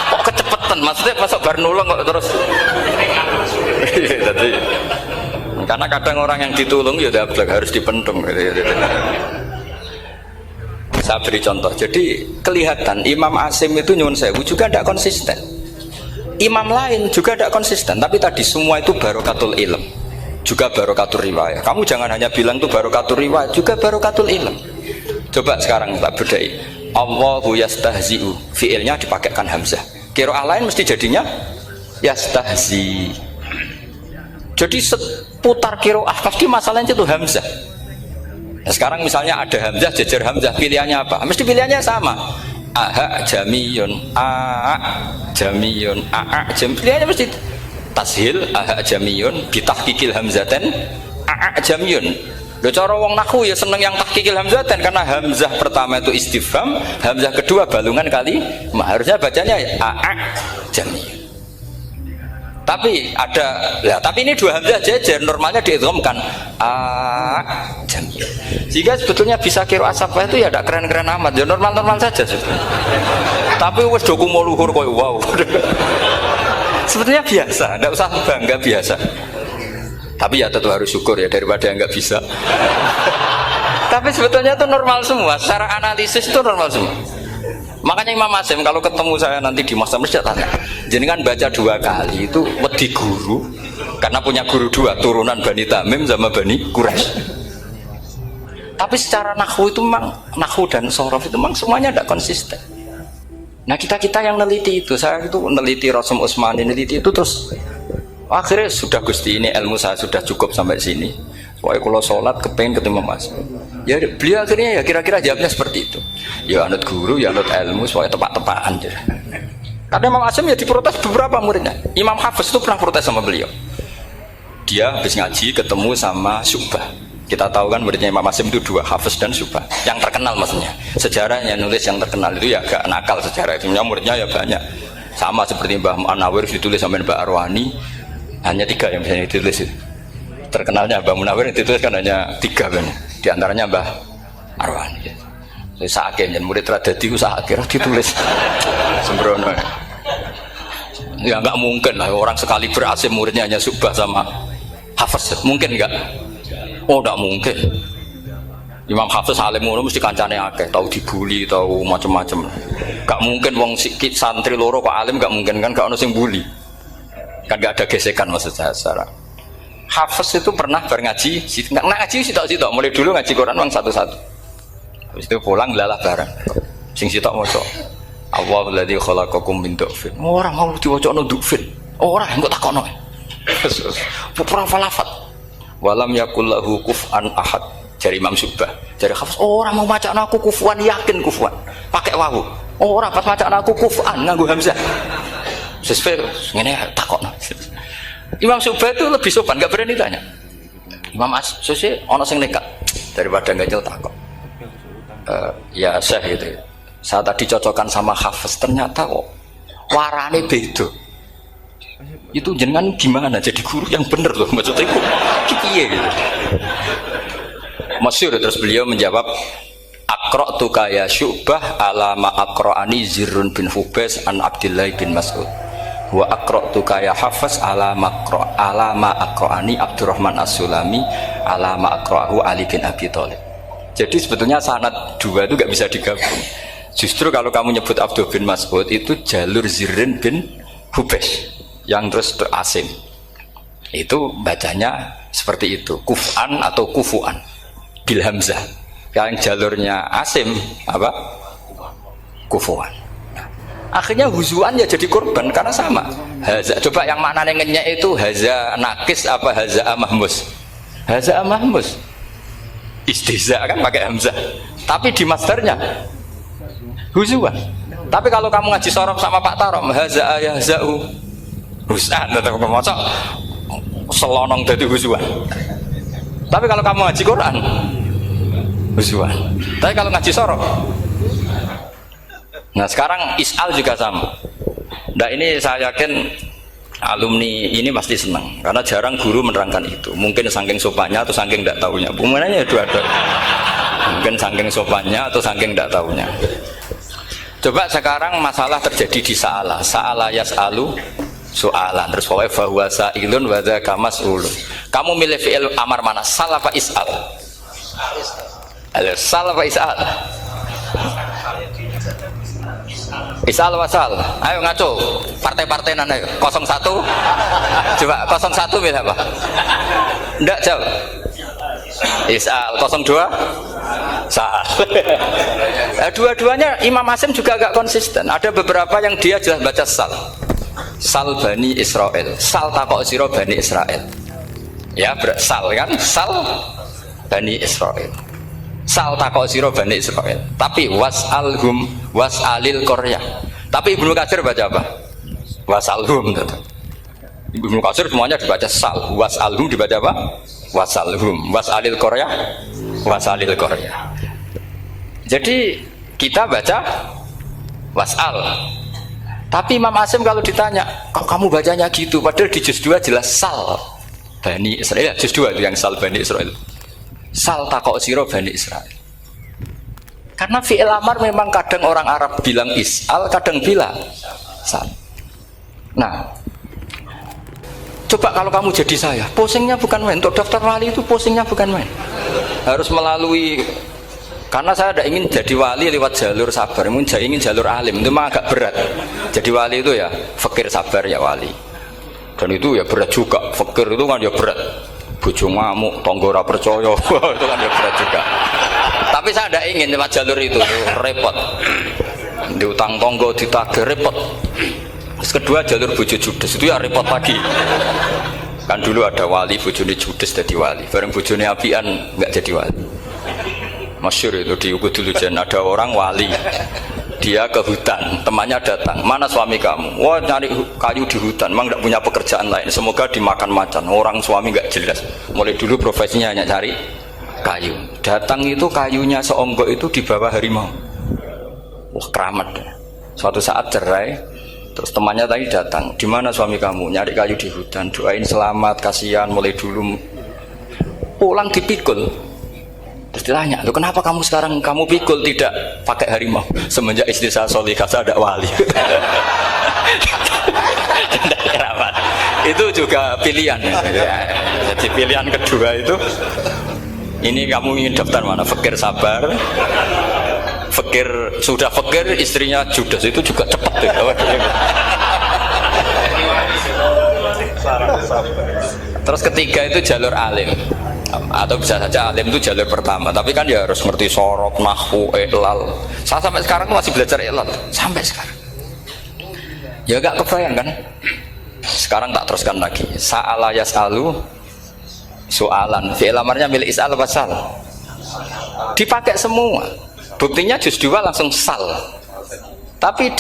Kok kecepetan, maksudnya masuk bar nulung kok terus. Jadi karena kadang orang yang ditulung ya dablek harus dipentung. Saya beri contoh. Jadi kelihatan Imam Asim itu nyuwun sewu juga tidak konsisten. Imam lain juga tidak konsisten. Tapi tadi semua itu barokatul ilm, juga barokatul riwayat. Kamu jangan hanya bilang itu barokatul riwayat, juga barokatul ilm. Coba sekarang tak bedai. Allahu yastahzi'u, fiilnya dipakaikan hamzah. Qiraah lain mesti jadinya yastahzi. Jadi seputar qiraah pasti masalahnya itu hamzah. Nah, sekarang misalnya ada hamzah jejer hamzah, pilihannya apa? Mesti pilihannya sama. Aha jamiyun, a jamiyun, a jam. Pilihannya mesti tashil aha jamiyun, bitahqiqil hamzaten a jamiyun. Lho cara wong nahwu ya seneng yang tahqiqil hamzaten karena hamzah pertama itu istifham, hamzah kedua balungan kali, harusnya bacanya a jamiyun. Tapi ada, ya, tapi ini dua hamzah jejer, normalnya diidghamkan jamiyun. Jika sebetulnya bisa qiraah safah itu ya tidak keren-keren amat, ya normal-normal saja sebetulnya. Tapi wes doku mau luhur koyo wow. Sebetulnya biasa, tidak usah bangga, biasa. Tapi ya tentu harus syukur ya daripada yang nggak bisa. Tapi sebetulnya itu normal semua, secara analisis itu normal semua. Makanya Imam Asim kalau ketemu saya nanti di masa mesti tanya, jenengan baca dua kali itu wedi guru karena punya guru dua, turunan Bani Tamim sama Bani Quraisy. Tapi secara nahwu itu memang nahwu dan sorof itu memang semuanya tidak konsisten. Nah kita yang neliti itu, saya itu neliti Rasul Utsmani, neliti itu terus akhirnya sudah Gusti ini ilmu saya sudah cukup sampai sini. Pokoknya kalau sholat kepengen ketemu Mas. Ya beliau akhirnya ya kira-kira jawabnya seperti itu. Ya anut guru, ya anut ilmu, supaya tepat-tepatan. Karena Imam Asim ya diprotes beberapa muridnya. Imam Hafiz itu pernah protes sama beliau. Dia habis ngaji ketemu sama Syu'bah. Kita tahu kan muridnya Imam Asim itu dua, Hafiz dan Syu'bah. Yang terkenal maksudnya. Sejarahnya nulis yang terkenal itu ya agak nakal sejarah itu. Muridnya ya banyak. Sama seperti Mbah Munawir ditulis sama Mbah Arwani. Hanya 3 yang bisa ditulis itu. Terkenalnya Mbah Munawir yang ditulis kan hanya 3 kan. Di antaranya Mbah Arwani. Saya sakit dan murid Radadi itu sakit ditulis sembrono. Ya nggak mungkin lah orang sekali berhasil muridnya hanya Syu'bah sama Hafiz. Mungkin nggak? Oh nggak mungkin. Imam Hafiz alim ngono mesti kancane akeh, tahu dibully, tahu macam-macam. Nggak mungkin wong santri loro kok alim, nggak mungkin kan, gak ono sing bully. Kan nggak ada gesekan maksud saya secara. Hafiz itu pernah ngaji, nggak ngaji sitok-sitok, mulai dulu ngaji Quran wong satu-satu. Habis itu pulang lalah bareng. Sing sitok maca. Allahul ladzi khalaqakum min dhufin. Ora mau diwacana dhufin. Ora engko takokno. Pura falafat. Walam yakul lahu kufuwan ahad. Jari Imam Syu'bah. Jari Hafiz, ora mau macakno aku kufuwan, yakin kufuwan. Pakai wawu. Ora pas macakno aku kufuwan nganggo hamzah. Sesuai ngene takokno. Imam Syu'bah itu lebih sopan, enggak berani tanya. Imam As-Susi ana sing nekat daripada ganjel takok. Ya Syekh gitu. Saya tadi cocokkan sama Hafiz, ternyata kok warane beda. Itu jenengan gimana jadi guru yang bener loh, maksudnya itu piye gitu. Masyhur terus beliau menjawab, Aqra'tuka ya Syu'bah ala ma aqra'ani Zirrun bin Hubais an Abdillah bin Mas'ud. Wa aqra'tuka ya Hafiz ala ma aqra'ani Abdurrahman As-Sulami ala ma aqra'ahu Ali bin Abi Thalib. Jadi sebetulnya sanad dua itu gak bisa digabung. Justru kalau kamu nyebut Abdul bin Mas'ud itu jalur Zirrin bin Hubais yang terus Asim. Itu bacanya seperti itu, kuf'an atau kufu'an bil hamzah. Yang jalurnya Asim apa? Kufu'an. Nah, akhirnya huzuan ya jadi korban karena sama. Haza, coba yang mana ngenyek itu haza nakis apa haza mahmus? Haza mahmus. Istihza kan pakai hamzah. Tapi di masdarnya huzuan. Tapi kalau kamu ngaji sorof sama Pak Tarom, haza ayahza'u husan, tetap ngomong selonong dari huzuan. Tapi kalau kamu ngaji Quran, huzuan. Tapi kalau ngaji sorof, nah sekarang is'al juga sama. Nah ini saya yakin alumni ini pasti senang karena jarang guru menerangkan itu. Mungkin saking sopannya atau saking tidak tahunya. Bagaimana dua-dua. Mungkin saking sopannya atau saking tidak tahunya. Coba sekarang masalah terjadi di Sa'ala yas'alu soalan, terus pokoknya bahwa sa'ilun wa dzaka mas'ulun. Kamu milih fi'il amar mana? Sal apa is'al? Sal apa is'al? Is'al wa sal. Ayo ngaco. Partai-partainan ayo. 01. Coba 01 milih apa? Enggak jawab. Is'al. 02 sal. Dua-duanya Imam Asim juga agak konsisten. Ada beberapa yang dia jelas baca sal. Sal Bani Israel. Sal takok sira Bani Israel. Ya, sal kan? Sal Bani Israel. Sal takok sira Bani Israel. Tapi was'alhum was'alil qaryah. Tapi Ibnu Katsir baca apa? Was'alhum. Ibnu Katsir semuanya dibaca sal. Was'alhum dibaca apa? Was'alhum. Was'alil qaryah. Was'alil qaryah. Jadi kita baca was'al. Tapi Imam Asim kalau ditanya, kok kamu bacanya gitu? Padahal di juz 2 jelas sal Bani Israel. Juz 2 itu yang sal Bani Israel. Sal takok siro Bani Israel. Karena fi'il amar memang kadang orang Arab bilang is'al, kadang bilang sal. Nah, coba kalau kamu jadi saya, posingnya bukan main. Untuk daftar wali itu posingnya bukan main. Harus melalui, karena saya tidak ingin jadi wali lewat jalur sabar, ingin jalur alim, itu memang agak berat. Jadi wali itu ya fakir sabar ya wali, dan itu ya berat juga. Fakir itu kan ya berat, bojo ngamuk, tonggo ora percaya, itu kan ya berat juga. Tapi saya tidak ingin lewat jalur itu repot, diutang tonggo ditagih repot. Terus kedua jalur bojo judes itu ya repot lagi. Kan dulu ada wali bojone judes jadi wali, bareng bojone apian nggak jadi wali. Masyhur itu di Ubudulujan ada orang wali. Dia ke hutan, temannya datang. Mana suami kamu? Wah, nyari kayu di hutan. Memang tidak punya pekerjaan lain. Semoga dimakan macan. Orang suami nggak jelas. Mulai dulu profesinya hanya cari kayu. Datang itu kayunya seonggok itu di bawah harimau. Wah, keramat. Suatu saat cerai. Terus temannya tadi datang. Di mana suami kamu? Nyari kayu di hutan. Doain selamat, kasihan. Mulai dulu pulang dipikul. Terus ditanya, "Loh, kenapa kamu sekarang kamu pikul tidak pakai harimau? Semenjak istri saya solihah, saya ada wali." Itu juga pilihan. Jadi pilihan kedua itu, ini kamu ingin daftar mana? Fakir sabar, fakir sudah fakir, istrinya judes, itu juga cepat. Terus ketiga itu jalur alim. Atau bisa saja alim itu jalur pertama, tapi kan ya harus ngerti sorok, nahwu, i'lal. Saya sampai sekarang masih belajar i'lal sampai sekarang. Ya gak kebayang kan? Sekarang tak teruskan lagi. Sa'ala yas'alu soalan. Fi'il amarnya milik is'al wasal. Dipakai semua. Buktinya juz 2 langsung sal. Tapi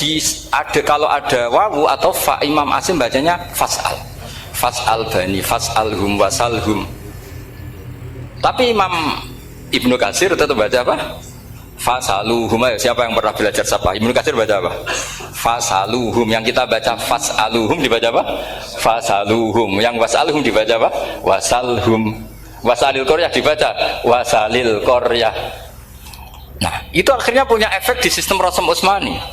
kalau ada wawu atau fa, Imam Asim bacanya fas'al. Fas'al bani, fas'alhum wasalhum. Tapi Imam Ibnu Katsir tetap baca apa? Fasaluhum. Siapa yang pernah belajar siapa? Ibnu Katsir baca apa? Fasaluhum. Yang kita baca fasaluhum dibaca apa? Fasaluhum. Yang wasaluhum dibaca apa? Wasalhum. Wasalil Qaryah dibaca wasalil Qaryah. Nah, itu akhirnya punya efek di sistem Rasam Utsmani.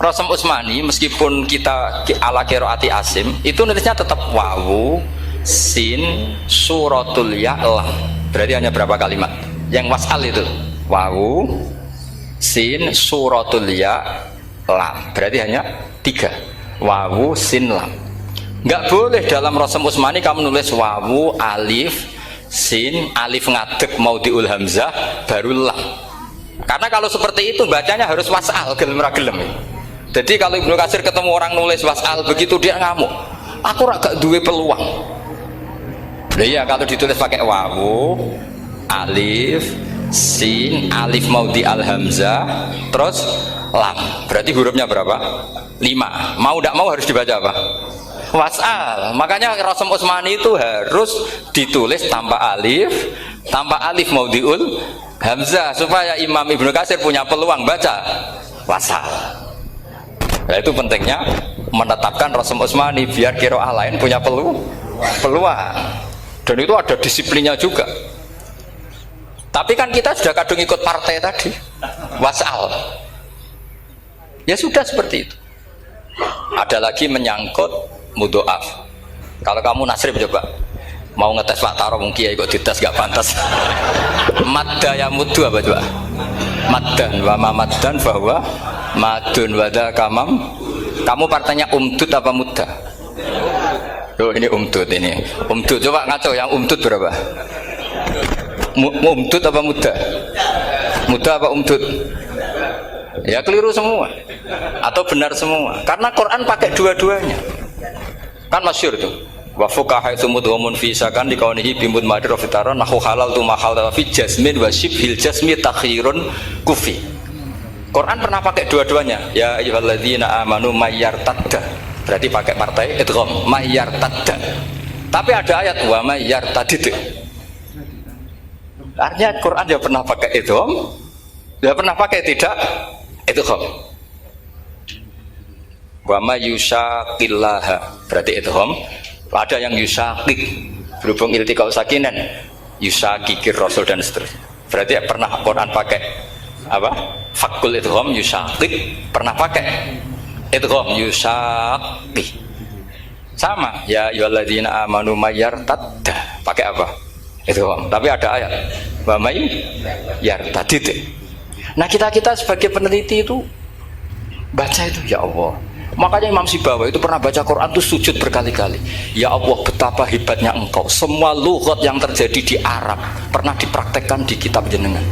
Rasam Utsmani meskipun kita ala qiraati Asim, itu nulisnya tetap wawu, sin, suratul ya, lam. Berarti hanya berapa kalimat? Yang wasal itu wawu, sin, suratul ya, lam. Berarti hanya 3. Wawu, sin, lam. Nggak boleh dalam Rasam Utsmani kamu nulis wawu, alif, sin, alif ngadeg maudhi'ul hamzah baru lam. Karena kalau seperti itu bacanya harus wasal, gelem ra gelem. Jadi kalau Ibnu Katsir ketemu orang nulis wasal begitu dia ngamuk. Aku gak duwe peluang. Nah, iya, kalau ditulis pakai wawu, alif, sin, alif maudhi al hamzah, terus lam. Berarti hurufnya berapa? 5. Mau tidak mau harus dibaca apa? Wasal. Makanya Rasam Utsmani itu harus ditulis tanpa alif maudhiul hamzah supaya Imam Ibnu Katsir punya peluang baca wasal. Nah, itu pentingnya menetapkan Rasam Utsmani biar qiraah lain punya peluang. Dan itu ada disiplinnya juga. Tapi kan kita sudah kadung ikut partai tadi, wasal. Ya sudah seperti itu. Ada lagi menyangkut mudhoaf. Kalau kamu nasrib coba mau ngetes Pak Taro mungkin ya ikut dites gak pantas. Madda ya mudhu apa coba? Maddan wa ma maddan bahwa madun wada kamam. Kamu partainya umdud apa mudda? Oh, ini umdud ini. Umdud coba ngaco, yang umdud berapa? Umdud apa muda? Muda apa umdud? Ya keliru semua. Atau benar semua. Karena Quran pakai dua-duanya. Kan masyhur tuh. Wa fuqaha mudhamun fi sakan di kaunihi bimud madir fitara nahu halal tu mahal fi jasmin wa shibhil jasmi takhirun kufi. Quran pernah pakai dua-duanya. Ya ayyuhalladzina amanu mayyartadda. Berarti pakai partai idgham mayyar tadda. Tapi ada ayat wa mayyar tadid. Artinya Quran dia pernah pakai idgham, dia pernah pakai tidak idgham. Wa may yushaqillaha berarti idgham. Ada yang yushaqik berhubung iltiqau sakinan, yushaqikir rasul dan seterusnya. Berarti pernah Quran pakai apa? Fakul idgham yushaqik pernah pakai idgham yusaqi. Sama ya ayyuhalladzina amanu mayyartadda pakai apa? Idgham. Tapi ada ayat wa may yartadid. Nah, kita sebagai peneliti itu baca itu ya Allah. Makanya Imam Sibawa itu pernah baca Quran itu sujud berkali-kali. Ya Allah, betapa hebatnya Engkau. Semua lughat yang terjadi di Arab pernah dipraktekkan di kitab jenengan.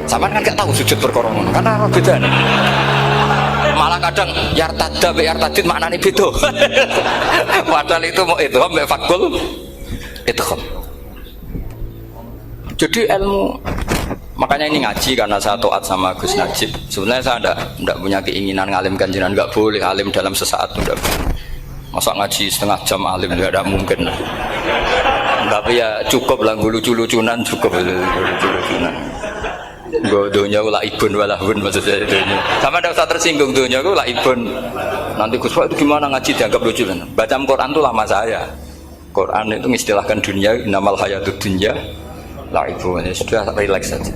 Sama kan gak tahu sujud berkorongan karena Arab beda nih. Malah kadang yartada be yartadid maknanya beda. Padahal itu mau idgham be fakul idgham. Jadi ilmu Makanya ini ngaji karena saya taat sama Gus Najib. Sebenarnya saya enggak punya keinginan ngalimkan jenengan, enggak boleh alim dalam sesaat itu enggak boleh. Masa ngaji setengah jam alim enggak ada mungkin. Tapi ya cukup lah lucu-lucunan cukup lucu-lucunan. Donya ulah ibun walahun maksudnya donya. Sama ada usah tersinggung donya ulah ibun. Nanti Gus Pak itu gimana ngaji dianggap lucu kan? Baca Quran itu lama saya. Quran itu mengistilahkan dunia innamal hayatud dunya la'ibun. Sudah relax saja.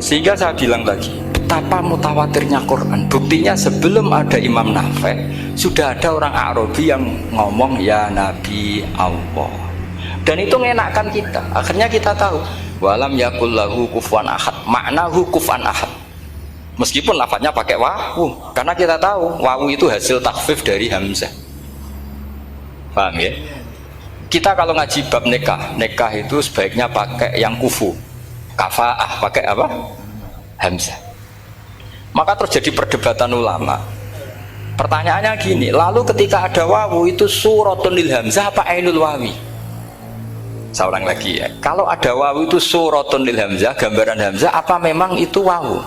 Sehingga saya bilang lagi, betapa mutawatirnya Quran. Buktinya sebelum ada Imam Nafi, sudah ada orang Arabi yang ngomong ya Nabi Allah. Dan itu mengenakkan kita. Akhirnya kita tahu, walam yakul lahu kufuwan ahad. Maknahu kufuwan ahad. Meskipun lafadznya pakai wawu, karena kita tahu wawu itu hasil takhfif dari hamzah. Paham ya? Kita kalau ngaji bab nikah itu sebaiknya pakai yang kufu. Kafaah pakai apa? Hamzah. Maka terjadi perdebatan ulama. Pertanyaannya gini, lalu ketika ada wawu itu suratun lil hamzah apa ainul wawi? Saya ulang lagi ya. Kalau ada wawu itu suratun lil hamzah, gambaran hamzah, apa memang itu wawu?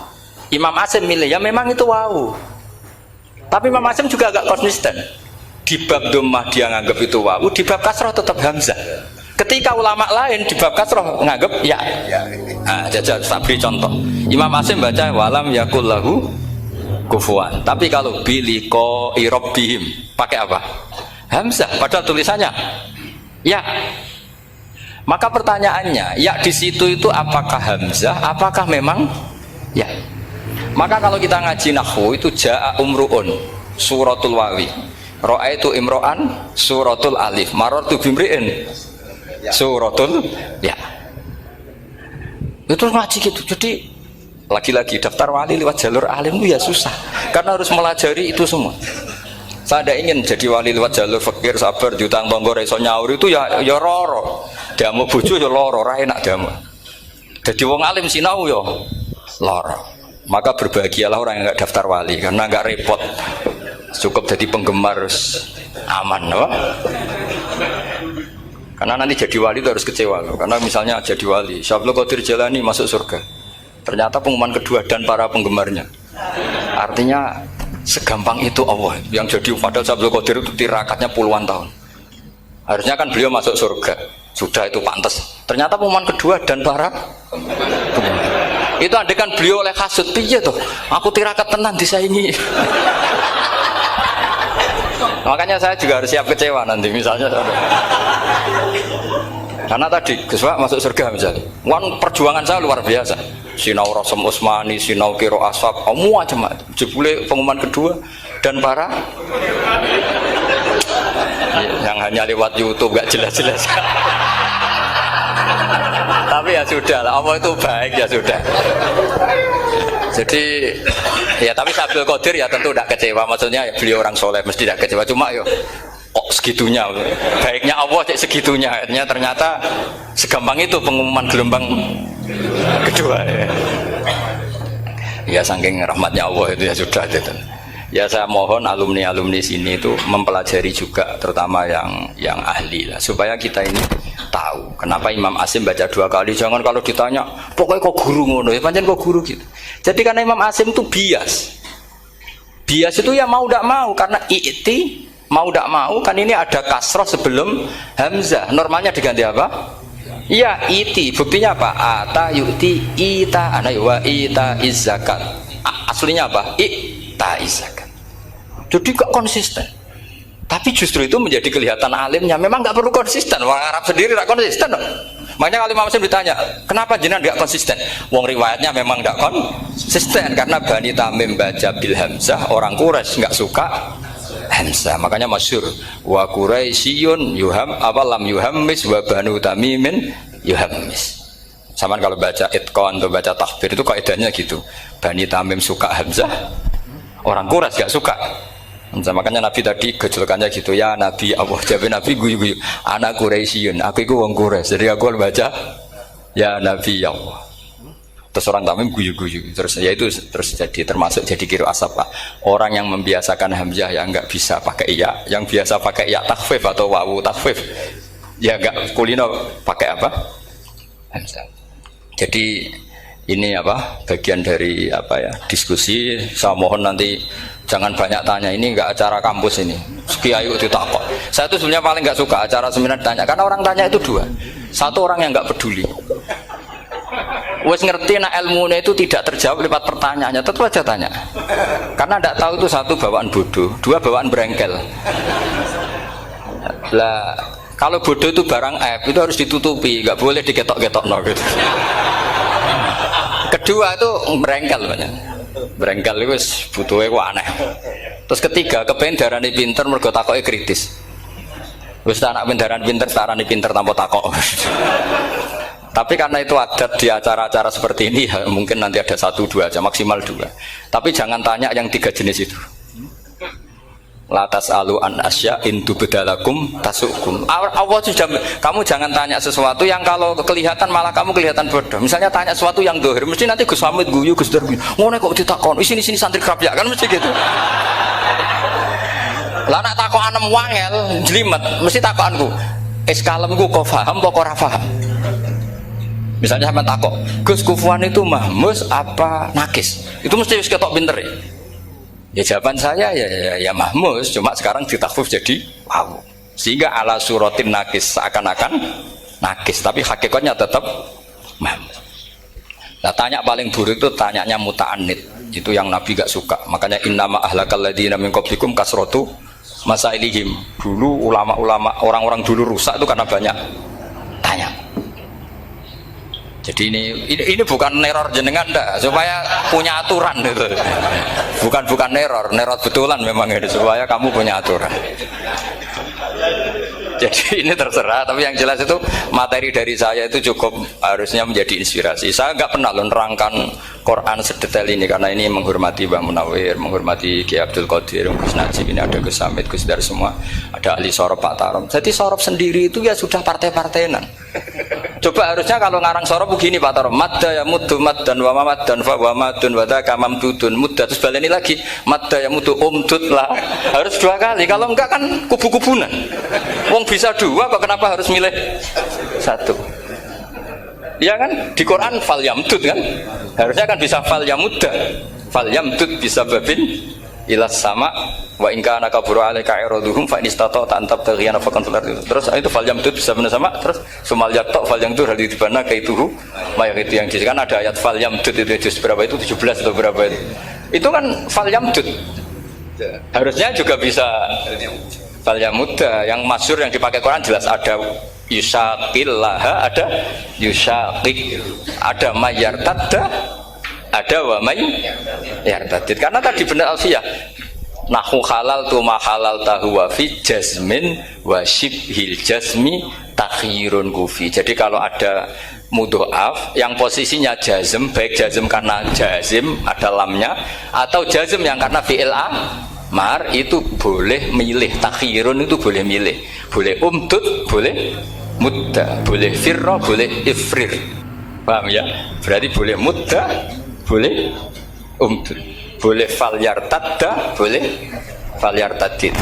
Imam Asim milih ya memang itu wawu. Tapi Imam Asim juga agak konsisten. Di bab dhammah dia nganggap itu wawu, di bab kasrah tetap hamzah. Ketika ulama lain di bab kasrah nganggap ya. Nah, jajal tak beri contoh. Imam Asim baca walam yakul lahu kufuwan. Tapi kalau biliko irobihim pakai apa? Hamzah. Padahal tulisannya ya. Maka pertanyaannya, ya di situ itu apakah hamzah? Apakah memang ya? Maka kalau kita ngaji nahwu itu jaa umruun suratul wawi. Ra'aitu imro'an suratul alif. Marartu bimri'in suratul ya. Itu ngaji gitu. Jadi lagi-lagi daftar wali lewat jalur alim itu ya susah karena harus melajari itu semua. Saya tidak ingin jadi wali lewat jalur fakir sabar diutang tonggo reso nyaur itu ya roro. Diamu bojo ya loro, ra enak diamu. Jadi wong alim sinau ya loro. Maka berbahagialah orang yang enggak daftar wali karena enggak repot. Cukup jadi penggemar aman, apa? Karena nanti jadi wali itu harus kecewa loh. Karena misalnya jadi wali, Syabul Qadir Jalani masuk surga. Ternyata pengumuman kedua dan para penggemarnya. Artinya segampang itu Allah. Yang jadi padahal Syabul Qadir itu tirakatnya puluhan tahun. Harusnya kan beliau masuk surga. Sudah itu pantas. Ternyata pengumuman kedua dan para penggemar. Itu andekan beliau oleh kasut piye tuh. Aku tirakat tenan disaingi. Makanya saya juga harus siap kecewa nanti misalnya. Karena tadi Gus Pak masuk surga misalnya. Perjuangan saya luar biasa. Sinau Rasul Utsmani, sinau Kiro Asab, semua macam-macam. Jebule pengumuman kedua dan para yang hanya lewat YouTube gak jelas-jelas. Tapi ya sudah lah, Allah itu baik ya sudah. Jadi ya tapi Syabul Qadir ya tentu tidak kecewa, maksudnya ya, beliau orang soleh mesti tidak kecewa, cuma yo kok segitunya, baiknya Allah cek segitunya, ternyata segampang itu pengumuman gelombang kedua ya. Ya saking rahmatnya Allah itu ya sudah gitu. Ya saya mohon alumni sini itu mempelajari juga terutama yang ahli lah, supaya kita ini tahu kenapa Imam Asim baca 2 kali. Jangan kalau ditanya pokoknya kok guru ngono ya pancen kok guru gitu. Jadi karena Imam Asim itu bias itu ya mau tidak mau, karena i'ti mau tidak mau kan ini ada kasroh sebelum hamzah, normalnya diganti apa? Ya iti. Buktinya apa? Ata yu'ti ita ana wa ita izzakat. Aslinya apa? Ita izzakat. Jadi gak konsisten. Tapi justru itu menjadi kelihatan alimnya. Memang nggak perlu konsisten. Orang Arab sendiri nggak konsisten. Makanya kalau Imam Asim ditanya, kenapa jenengan nggak konsisten? Wong riwayatnya memang nggak konsisten karena Bani Tamim baca bil hamzah, orang Quraisy nggak suka hamzah. Makanya masyhur wa Quraisyun yuham awalam yuhammis wa Banu Tamimin yuhammis. Sama kalau baca itqan atau baca takbir itu kaidahnya gitu. Bani Tamim suka hamzah, orang Quraisy nggak suka. Makanya Nabi tadi gejolkannya gitu ya Nabi Allah, jawab Nabi guyu-guyu anak Quraisyun, aku itu wong Quraisy, jadi aku baca ya Nabi ya Allah. Terus orang Tamim guyu-guyu, terus ya itu terus jadi termasuk jadi kiro asap Pak. Orang yang membiasakan hamzah yang nggak bisa pakai ya, yang biasa pakai ya takhfif atau wawu takhfif ya nggak kulino pakai apa hamzah. Jadi ini apa bagian dari apa ya diskusi. Saya mohon nanti jangan banyak tanya, ini enggak acara kampus ini kiai itu takut. Saya tuh sebenarnya paling enggak suka acara seminar tanya, karena orang tanya itu dua. Satu, orang yang enggak peduli, wes ngerti nah ilmunya itu tidak terjawab lewat pertanyaannya, tetap aja tanya karena enggak tahu. Itu satu, bawaan bodoh. Dua, bawaan berengkel. Lah kalau bodoh itu barang aib, itu harus ditutupi, enggak boleh diketok-ketok no, gitu. Kedua itu berengkel banyak. Berengkel itu butuhnya aneh. Terus ketiga, kepengen darani pinter mergo takoke kritis. Wis anak pindaran pinter, darani pinter tanpa takok. Tapi karena itu adat di acara-acara seperti ini ya, mungkin nanti ada 1, 2 aja, maksimal 2. Tapi jangan tanya yang 3 jenis itu. Latas alu an asya intu bedalakum tasukum. Allah sudah, kamu jangan tanya sesuatu yang kalau kelihatan malah kamu kelihatan bodoh. Misalnya tanya sesuatu yang dohir, mesti nanti Gus Hamid guyu, Gus Dar guyu. Ngono kok ditakon, sini santri kerap ya kan mesti gitu. Lah nak takon anem wangel, jelimet, mesti takonku. Kalemku kok paham apa ora paham? Misalnya sama takok, Gus Kufuwan itu mahmus apa nakis? Itu mesti wis ketok pinter ya. Ya jawaban saya ya mahmus, cuma sekarang ditakhfif jadi wow. Sehingga ala suratin nakis, seakan-akan nakis, tapi hakikatnya tetap mahmus. Nah, tanya paling buruk itu tanyanya muta'annid. Itu yang Nabi gak suka. Makanya innama ahlakal ladzina min qablikum kasratu masailihim. Dulu ulama-ulama, orang-orang dulu rusak itu karena banyak tanya. Jadi ini bukan neror jenengan dah, supaya punya aturan gitu. Bukan neror betulan memang ini, supaya kamu punya aturan. Jadi ini terserah, tapi yang jelas itu materi dari saya itu cukup harusnya menjadi inspirasi. Saya nggak pernah nerangkan Quran sedetail ini karena ini menghormati Mbah Munawir, menghormati Ki Abdul Qadir, Gus Najib, ini ada Gus Samit, Gus Dar semua, ada ahli sorop Pak Tarom. Jadi sorop sendiri itu ya sudah partai-partainan. Coba harusnya kalau ngarang sorop begini Pak Tarom, madda ya muddu maddan wa mamaddan fa wa madun wa dzaka mamdudun mudda, terus baleni lagi madda ya muddu umdud lah. Harus 2 kali, kalau enggak kan kubu-kubunan. Wong bisa 2 kok kenapa harus milih 1? Ya kan di Quran fal yamdud kan, harusnya kan bisa fal yamudda, fal yamdud bisa babin ilas sama wa in kana kabura alaika iraduhum fa in istata'ta an tabtaghiyana faqan fil ardi. Terus itu fal yamdud bisa benar sama, terus sumal yaqta fal yamdud hal dibana kaituhu mayang itu yang kan ada ayat fal yamdud itu juz berapa itu 17 atau berapa itu kan fal yamdud. Harusnya juga bisa fal yamudda. Yang masyhur yang dipakai Quran jelas ada yusaqillaha, ada yusaqik, ada mayartadda, ada wa may yartadid. Karena tadi benar alfiyah, nahu halal tu ma halal tahu wa fi jazmin wa shibhil jazmi takhirun kufi. Jadi kalau ada mudhoaf yang posisinya jazm, baik jazm karena jazim ada lamnya atau jazm yang karena fi'il amar, itu boleh milih. Takhirun itu boleh milih, boleh umdud, boleh mudda, boleh firra, boleh ifrir. Paham ya? Berarti boleh mudda, boleh umdud, boleh fal yartadda, boleh fal yartadid,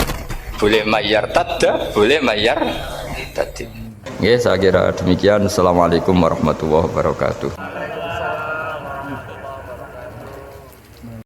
boleh mayyartadda, boleh mayyartadid. Ya, saya kira demikian. Assalamualaikum warahmatullahi wabarakatuh.